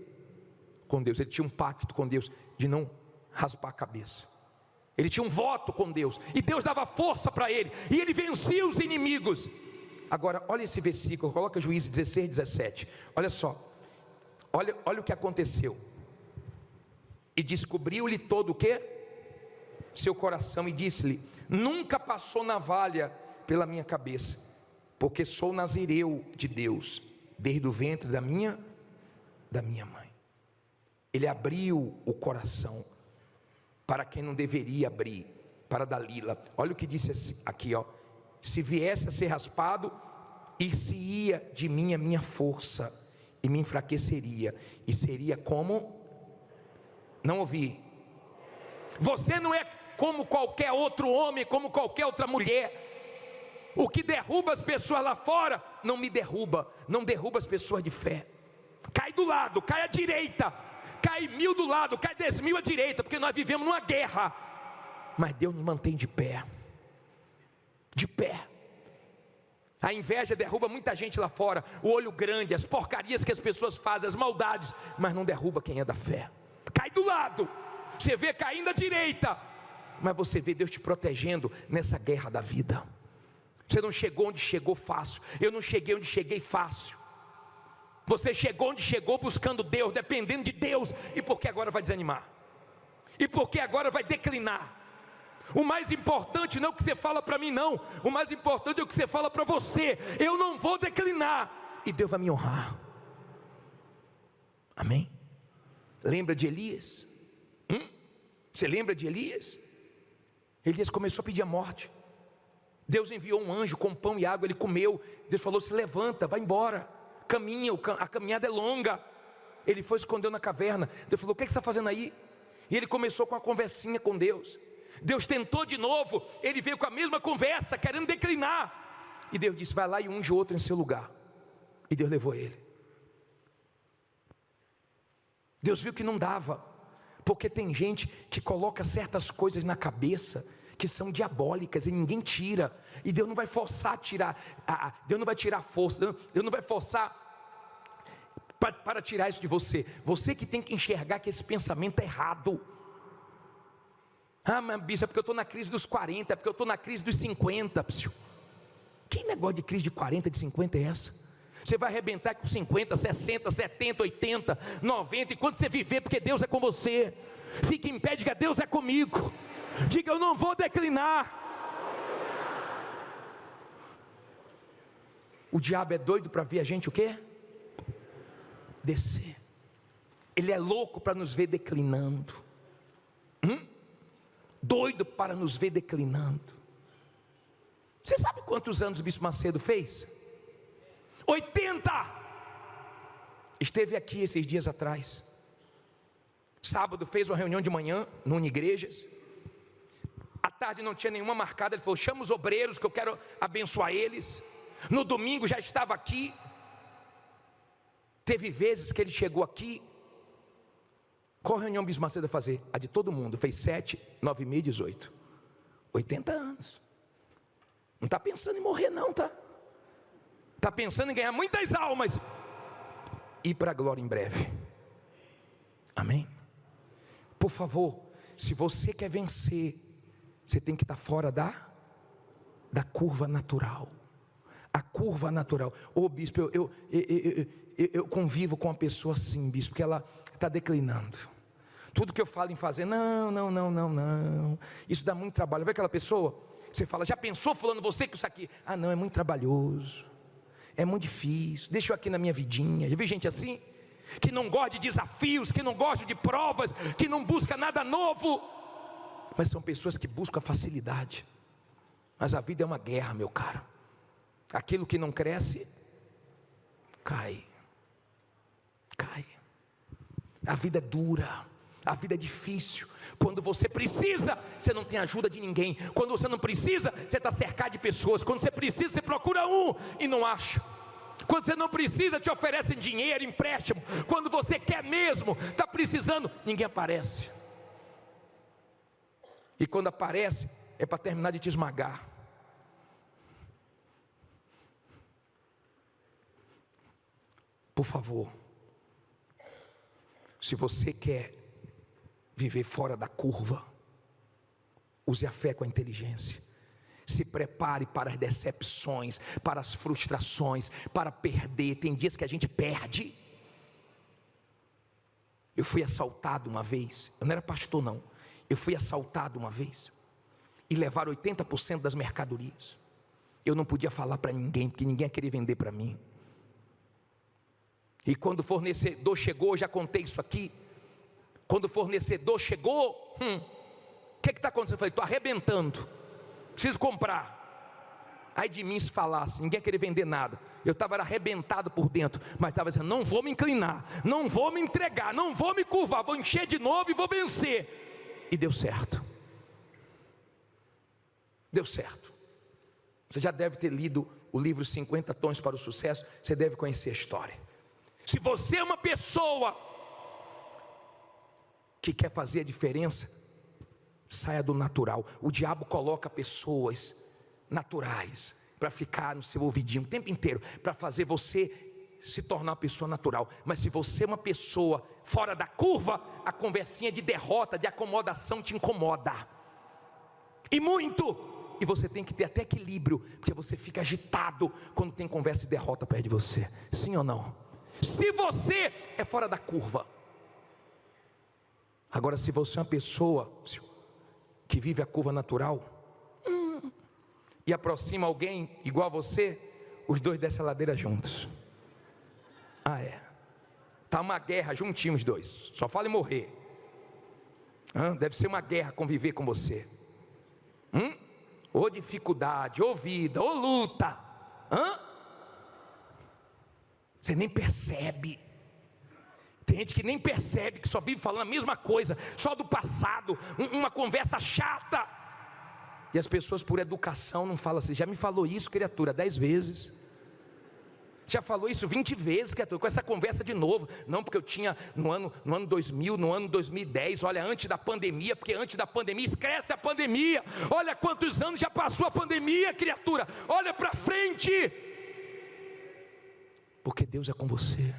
com Deus. Ele tinha um pacto com Deus de não raspar a cabeça. Ele tinha um voto com Deus, e Deus dava força para ele, e ele vencia os inimigos. Agora, olha esse versículo, coloca Juízes 16, 17. Olha só, olha o que aconteceu. E descobriu-lhe todo o quê? Seu coração, e disse-lhe: nunca passou navalha pela minha cabeça, porque sou nazireu de Deus, desde o ventre da minha mãe. Ele abriu o coração para quem não deveria abrir, para Dalila. Olha o que disse aqui, se viesse a ser raspado, ir-se-ia de mim a minha força, e me enfraqueceria, e seria como, não ouvi, você não é como qualquer outro homem, como qualquer outra mulher. O que derruba as pessoas lá fora, não me derruba, não derruba as pessoas de fé. Cai do lado, cai à direita, cai 1000 do lado, cai 10.000 à direita, porque nós vivemos numa guerra, mas Deus nos mantém de pé. De pé. A inveja derruba muita gente lá fora, o olho grande, as porcarias que as pessoas fazem, as maldades, mas não derruba quem é da fé. Cai do lado, você vê caindo à direita, mas você vê Deus te protegendo nessa guerra da vida. Você não chegou onde chegou fácil, eu não cheguei onde cheguei fácil. Você chegou onde chegou buscando Deus, dependendo de Deus. E por que agora vai desanimar? E por que agora vai declinar? O mais importante não é o que você fala para mim, não. O mais importante é o que você fala para você. Eu não vou declinar, e Deus vai me honrar. Amém? Lembra de Elias? Você lembra de Elias? Elias começou a pedir a morte. Deus enviou um anjo com pão e água, ele comeu. Deus falou: se levanta, vai embora, caminha, a caminhada é longa. Ele foi, escondeu na caverna. Deus falou: o que você está fazendo aí? E ele começou com uma conversinha com Deus. Deus tentou de novo, ele veio com a mesma conversa, querendo declinar. E Deus disse: vai lá e unge outro em seu lugar. E Deus levou ele. Deus viu que não dava, porque tem gente que coloca certas coisas na cabeça que são diabólicas e ninguém tira, e Deus não vai forçar a tirar, Deus não vai tirar força, Deus não vai forçar para tirar isso de você. Você que tem que enxergar que esse pensamento é errado. Mas bispo, é porque eu estou na crise dos 40, é porque eu estou na crise dos 50. Que negócio de crise de 40, de 50 é essa? Você vai arrebentar com 50, 60, 70, 80, 90, enquanto você viver, porque Deus é com você. Fique em pé, diga: Deus é comigo. Diga: eu não vou declinar. O diabo é doido para ver a gente o quê? Descer. Ele é louco para nos ver declinando. Doido para nos ver declinando. Você sabe quantos anos o Bispo Macedo fez? 80. Esteve aqui esses dias atrás. Sábado fez uma reunião de manhã no Unigrejas. À tarde não tinha nenhuma marcada. Ele falou: chama os obreiros que eu quero abençoar eles. No domingo já estava aqui. Teve vezes que ele chegou aqui. Qual reunião o Bispo Macedo ia fazer? A de todo mundo. Fez 7, 9 e 18. 80 anos. Não está pensando em morrer não, tá? Está pensando em ganhar muitas almas e ir para a glória em breve. Amém? Por favor, se você quer vencer, você tem que estar fora da curva natural. A curva natural. Ô bispo, eu convivo com uma pessoa assim, bispo, que ela está declinando. Tudo que eu falo em fazer, não. Isso dá muito trabalho. Vê aquela pessoa, você fala: já pensou, fulano, você que isso aqui? Não, é muito trabalhoso. É muito difícil, deixa eu aqui na minha vidinha. Já vi gente assim, que não gosta de desafios, que não gosta de provas, que não busca nada novo. Mas são pessoas que buscam a facilidade. Mas a vida é uma guerra, meu caro. Aquilo que não cresce, cai. A vida é dura, a vida é difícil. Quando você precisa, você não tem ajuda de ninguém. Quando você não precisa, você está cercado de pessoas. Quando você precisa, você procura um e não acha. Quando você não precisa, te oferecem dinheiro, empréstimo. Quando você quer mesmo, está precisando, ninguém aparece. E quando aparece, é para terminar de te esmagar. Por favor, se você quer viver fora da curva, use a fé com a inteligência. Se prepare para as decepções, para as frustrações, para perder. Tem dias que a gente perde. Eu fui assaltado uma vez. Eu não era pastor não. Eu fui assaltado uma vez e levaram 80% das mercadorias. Eu não podia falar para ninguém, porque ninguém ia querer vender para mim. E quando o fornecedor chegou, já contei isso aqui. Quando o fornecedor chegou, o que está acontecendo? Eu falei: estou arrebentando, preciso comprar. Aí de mim se falasse, ninguém ia querer vender nada. Eu estava arrebentado por dentro, mas estava dizendo: não vou me inclinar, não vou me entregar, não vou me curvar, vou encher de novo e vou vencer. E deu certo. Deu certo. Você já deve ter lido o livro 50 Tons para o Sucesso. Você deve conhecer a história. Se você é uma pessoa que quer fazer a diferença, saia do natural. O diabo coloca pessoas naturais para ficar no seu ouvidinho o tempo inteiro, para fazer você se tornar uma pessoa natural. Mas se você é uma pessoa fora da curva, a conversinha de derrota, de acomodação te incomoda. E muito. E você tem que ter até equilíbrio, porque você fica agitado quando tem conversa de derrota perto de você. Sim ou não? Se você é fora da curva. Agora, se você é uma pessoa que vive a curva natural e aproxima alguém igual a você, os dois descem a ladeira juntos. Está uma guerra juntinhos os dois. Só fala em morrer. Deve ser uma guerra conviver com você. Ou dificuldade, ou vida, ou luta. Você nem percebe. Tem gente que nem percebe, que só vive falando a mesma coisa, só do passado, uma conversa chata. E as pessoas por educação não falam assim: já me falou isso, criatura, 10 vezes. Já falou isso 20 vezes, criatura, com essa conversa de novo. Não, porque eu tinha no ano 2000, no ano 2010, olha, antes da pandemia, porque antes da pandemia, esquece a pandemia. Olha quantos anos já passou a pandemia, criatura. Olha para frente. Porque Deus é com você.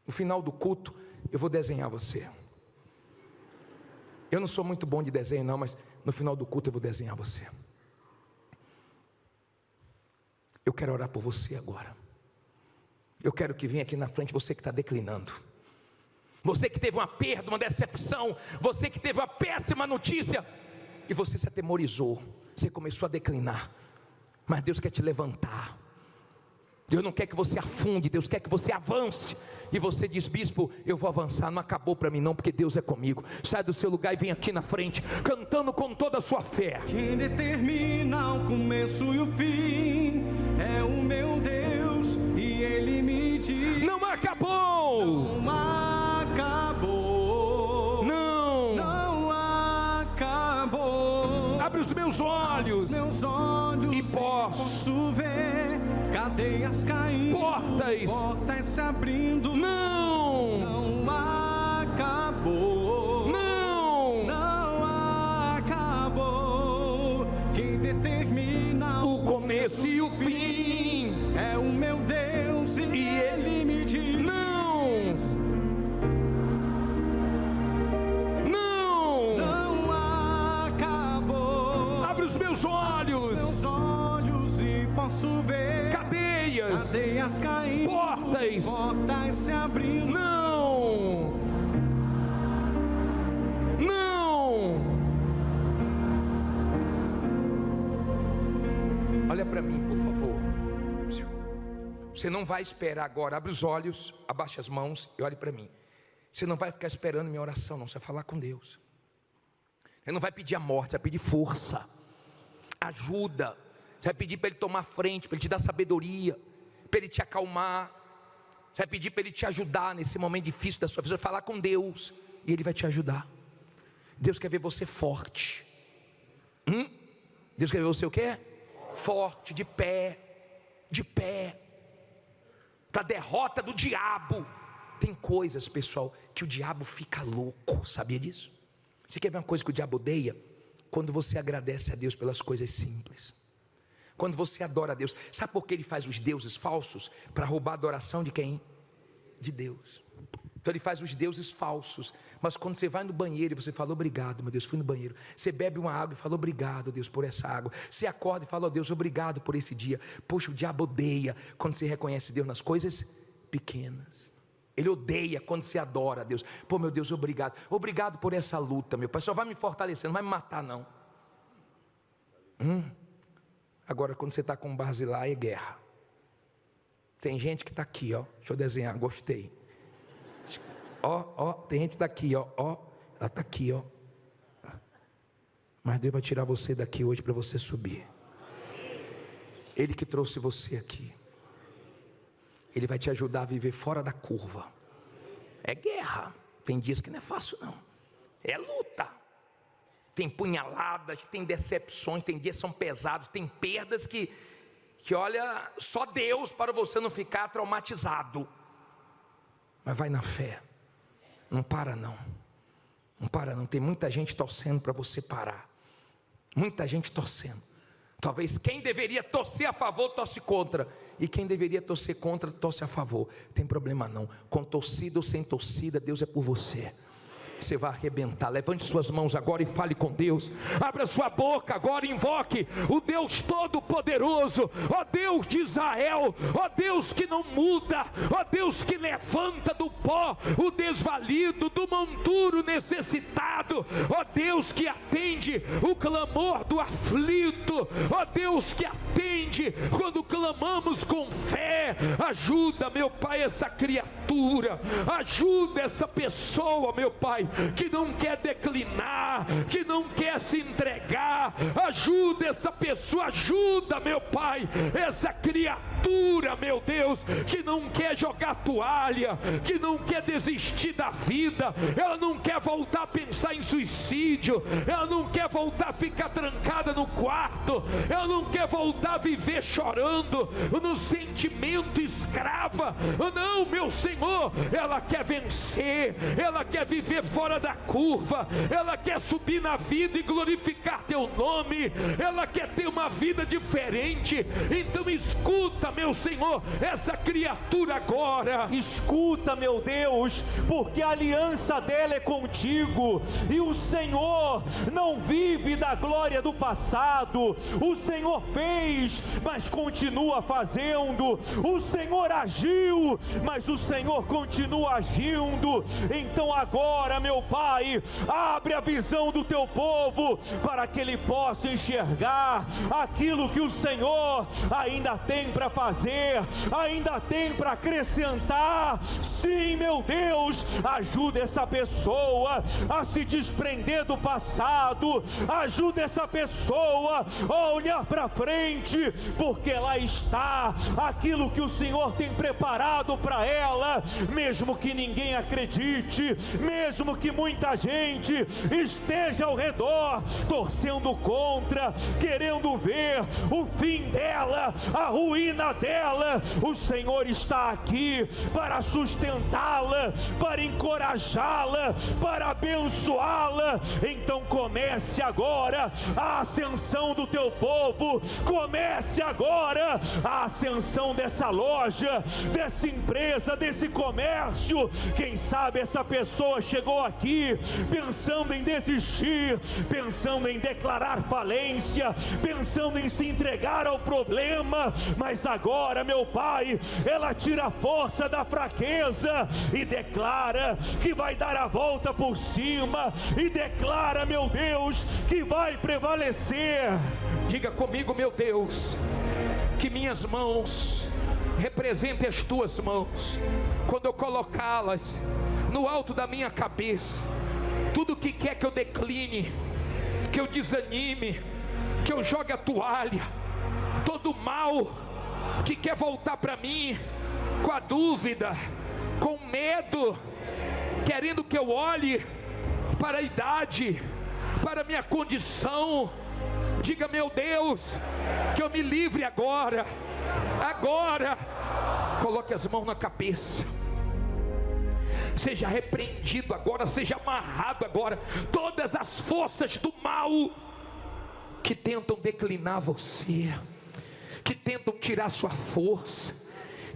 No final do culto, eu vou desenhar você. Eu não sou muito bom de desenho não, mas no final do culto eu vou desenhar você. Eu quero orar por você agora. Eu quero que venha aqui na frente você que está declinando. Você que teve uma perda, uma decepção. Você que teve uma péssima notícia. E você se atemorizou. Você começou a declinar. Mas Deus quer te levantar. Deus não quer que você afunde, Deus quer que você avance. E você diz: bispo, eu vou avançar, não acabou para mim não, porque Deus é comigo. Sai do seu lugar e vem aqui na frente, cantando com toda a sua fé. Quem determina o começo e o fim é o meu Deus, e Ele me diz: não acabou, não acabou, não acabou. Abre os meus olhos, e posso ver cadeias caindo, portas se abrindo. Não acabou, não acabou. Quem determina o começo e o fim é o meu Deus, e Ele me diz: não acabou. Abre os meus olhos e posso ver cadeias caindo, portas se abrindo. Não. Olha para mim, por favor. Você não vai esperar agora. Abre os olhos, abaixa as mãos e olhe para mim. Você não vai ficar esperando minha oração, não. Você vai falar com Deus. Você não vai pedir a morte, você vai pedir força, ajuda. Você vai pedir para Ele tomar frente, para Ele te dar sabedoria, para Ele te acalmar. Você vai pedir para Ele te ajudar nesse momento difícil da sua vida. Você vai falar com Deus e Ele vai te ajudar. Deus quer ver você forte. Deus quer ver você o quê? Forte, de pé. Para a derrota do diabo. Tem coisas, pessoal, que o diabo fica louco. Sabia disso? Você quer ver uma coisa que o diabo odeia? Quando você agradece a Deus pelas coisas simples. Quando você adora a Deus. Sabe por que ele faz os deuses falsos? Para roubar a adoração de quem? De Deus. Então ele faz os deuses falsos. Mas quando você vai no banheiro e você fala: obrigado, meu Deus, fui no banheiro. Você bebe uma água e fala: obrigado, Deus, por essa água. Você acorda e fala: oh, Deus, obrigado por esse dia. Poxa, o diabo odeia quando você reconhece Deus nas coisas pequenas. Ele odeia quando você adora a Deus. Pô, meu Deus, obrigado. Obrigado por essa luta, meu Pai. Só vai me fortalecer, não vai me matar não. Agora quando você está com Barzilai é guerra. Tem gente que está aqui, ó. Deixa eu desenhar, gostei. Ó, tem gente daqui, ó. Ela está aqui, ó. Mas Deus vai tirar você daqui hoje para você subir. Ele que trouxe você aqui. Ele vai te ajudar a viver fora da curva. É guerra. Tem dias que não é fácil não. É luta. Tem punhaladas, tem decepções, tem dias que são pesados, tem perdas que olha, só Deus para você não ficar traumatizado. Mas vai na fé. Não para não. Não para não. Tem muita gente torcendo para você parar. Muita gente torcendo. Talvez quem deveria torcer a favor, torce contra. E quem deveria torcer contra, torce a favor. Tem problema não. Com torcida ou sem torcida, Deus é por você. Você vai arrebentar. Levante suas mãos agora e fale com Deus. Abra sua boca agora e invoque o Deus Todo-Poderoso. Ó Deus de Israel. Ó Deus que não muda. Ó Deus que levanta do pó o desvalido, do monturo necessitado. Ó Deus que atende o clamor do aflito. Ó Deus que atende quando clamamos com fé. Ajuda, meu Pai, essa criatura criatura, ajuda essa pessoa, meu Pai, que não quer declinar, que não quer se entregar. Ajuda essa pessoa, ajuda, meu Pai, essa criatura, meu Deus, que não quer jogar toalha, que não quer desistir da vida, ela não quer voltar a pensar em suicídio, ela não quer voltar a ficar trancada no quarto, ela não quer voltar a viver chorando no sentimento escrava. Não, meu Senhor, ela quer vencer, ela quer viver fora da curva, ela quer subir na vida e glorificar teu nome, ela quer ter uma vida diferente. Então escuta, meu Senhor, essa criatura agora. Escuta, meu Deus, porque a aliança dela é contigo, e o Senhor não vive da glória do passado. O Senhor fez, mas continua fazendo. O Senhor agiu, mas o Senhor continua agindo. Então agora, meu Pai, abre a visão do teu povo, para que ele possa enxergar aquilo que o Senhor ainda tem para fazer, ainda tem para acrescentar. Sim, meu Deus, ajuda essa pessoa a se desprender do passado, ajuda essa pessoa a olhar para frente, porque lá está aquilo que o Senhor tem preparado para ela, mesmo que ninguém acredite, mesmo que muita gente esteja ao redor torcendo contra, querendo ver o fim dela, a ruína dela. O Senhor está aqui para sustentá-la, para encorajá-la, para abençoá-la. Então comece agora a ascensão do teu povo, comece agora a ascensão dessa loja, dessa empresa, desse comércio. Quem sabe essa pessoa chegou aqui pensando em desistir, pensando em declarar falência, pensando em se entregar ao problema, mas agora, meu Pai, ela tira a força da fraqueza e declara que vai dar a volta por cima, e declara, meu Deus, que vai prevalecer. Diga comigo, meu Deus, que minhas mãos representem as tuas mãos. Quando eu colocá-las no alto da minha cabeça, tudo que quer que eu decline, que eu desanime, que eu jogue a toalha, todo mal que quer voltar para mim com a dúvida, com medo, querendo que eu olhe para a idade, para a minha condição, diga, meu Deus, que eu me livre agora. Coloque as mãos na cabeça. Seja repreendido agora, seja amarrado agora todas as forças do mal que tentam declinar você, que tentam tirar sua força,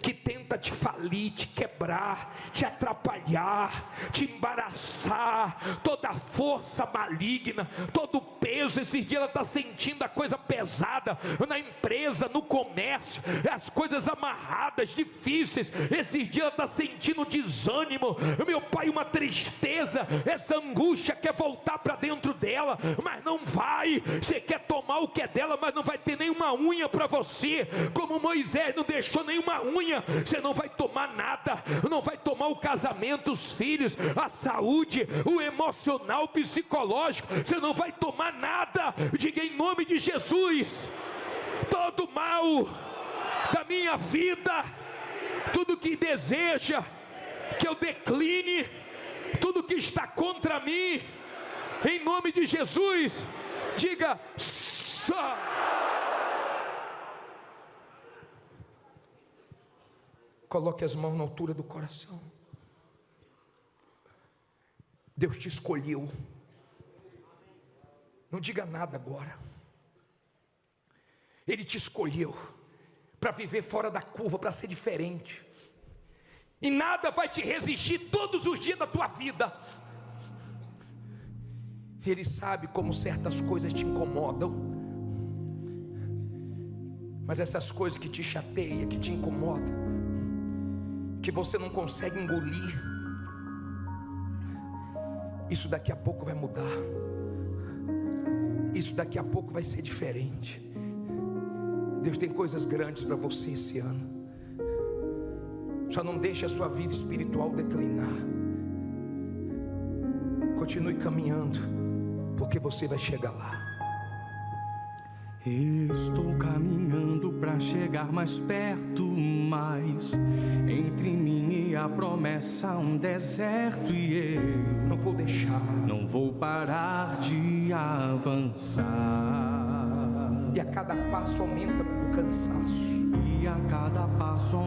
que tenta te falir, te quebrar, te atrapalhar, te embaraçar, toda força maligna, todo peso. Esses dias ela está sentindo a coisa pesada na empresa, no comércio, as coisas amarradas, difíceis. Esses dias ela está sentindo desânimo, meu Pai, uma tristeza, essa angústia quer voltar para dentro dela, mas não vai. Você quer tomar o que é dela, mas não vai ter nenhuma unha para você, como Moisés não deixou nenhuma unha. Você não vai tomar nada, não vai tomar o casamento, os filhos, a saúde, o emocional, o psicológico, você não vai tomar nada. Diga em nome de Jesus: todo mal da minha vida, tudo que deseja que eu decline, tudo que está contra mim, em nome de Jesus, diga só. Coloque as mãos na altura do coração. Deus te escolheu. Não diga nada agora. Ele te escolheu para viver fora da curva, para ser diferente. E nada vai te resistir todos os dias da tua vida. Ele sabe como certas coisas te incomodam. Mas essas coisas que te chateiam, que te incomodam, que você não consegue engolir, isso daqui a pouco vai mudar. Isso daqui a pouco vai ser diferente. Deus tem coisas grandes para você esse ano. Só não deixe a sua vida espiritual declinar. Continue caminhando, porque você vai chegar lá. Estou caminhando para chegar mais perto, mas entre mim e a promessa um deserto, e eu não vou deixar, não vou parar de avançar. E a cada passo aumenta o cansaço. E a cada passo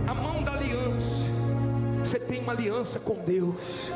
a mão da aliança. Você tem uma aliança com Deus.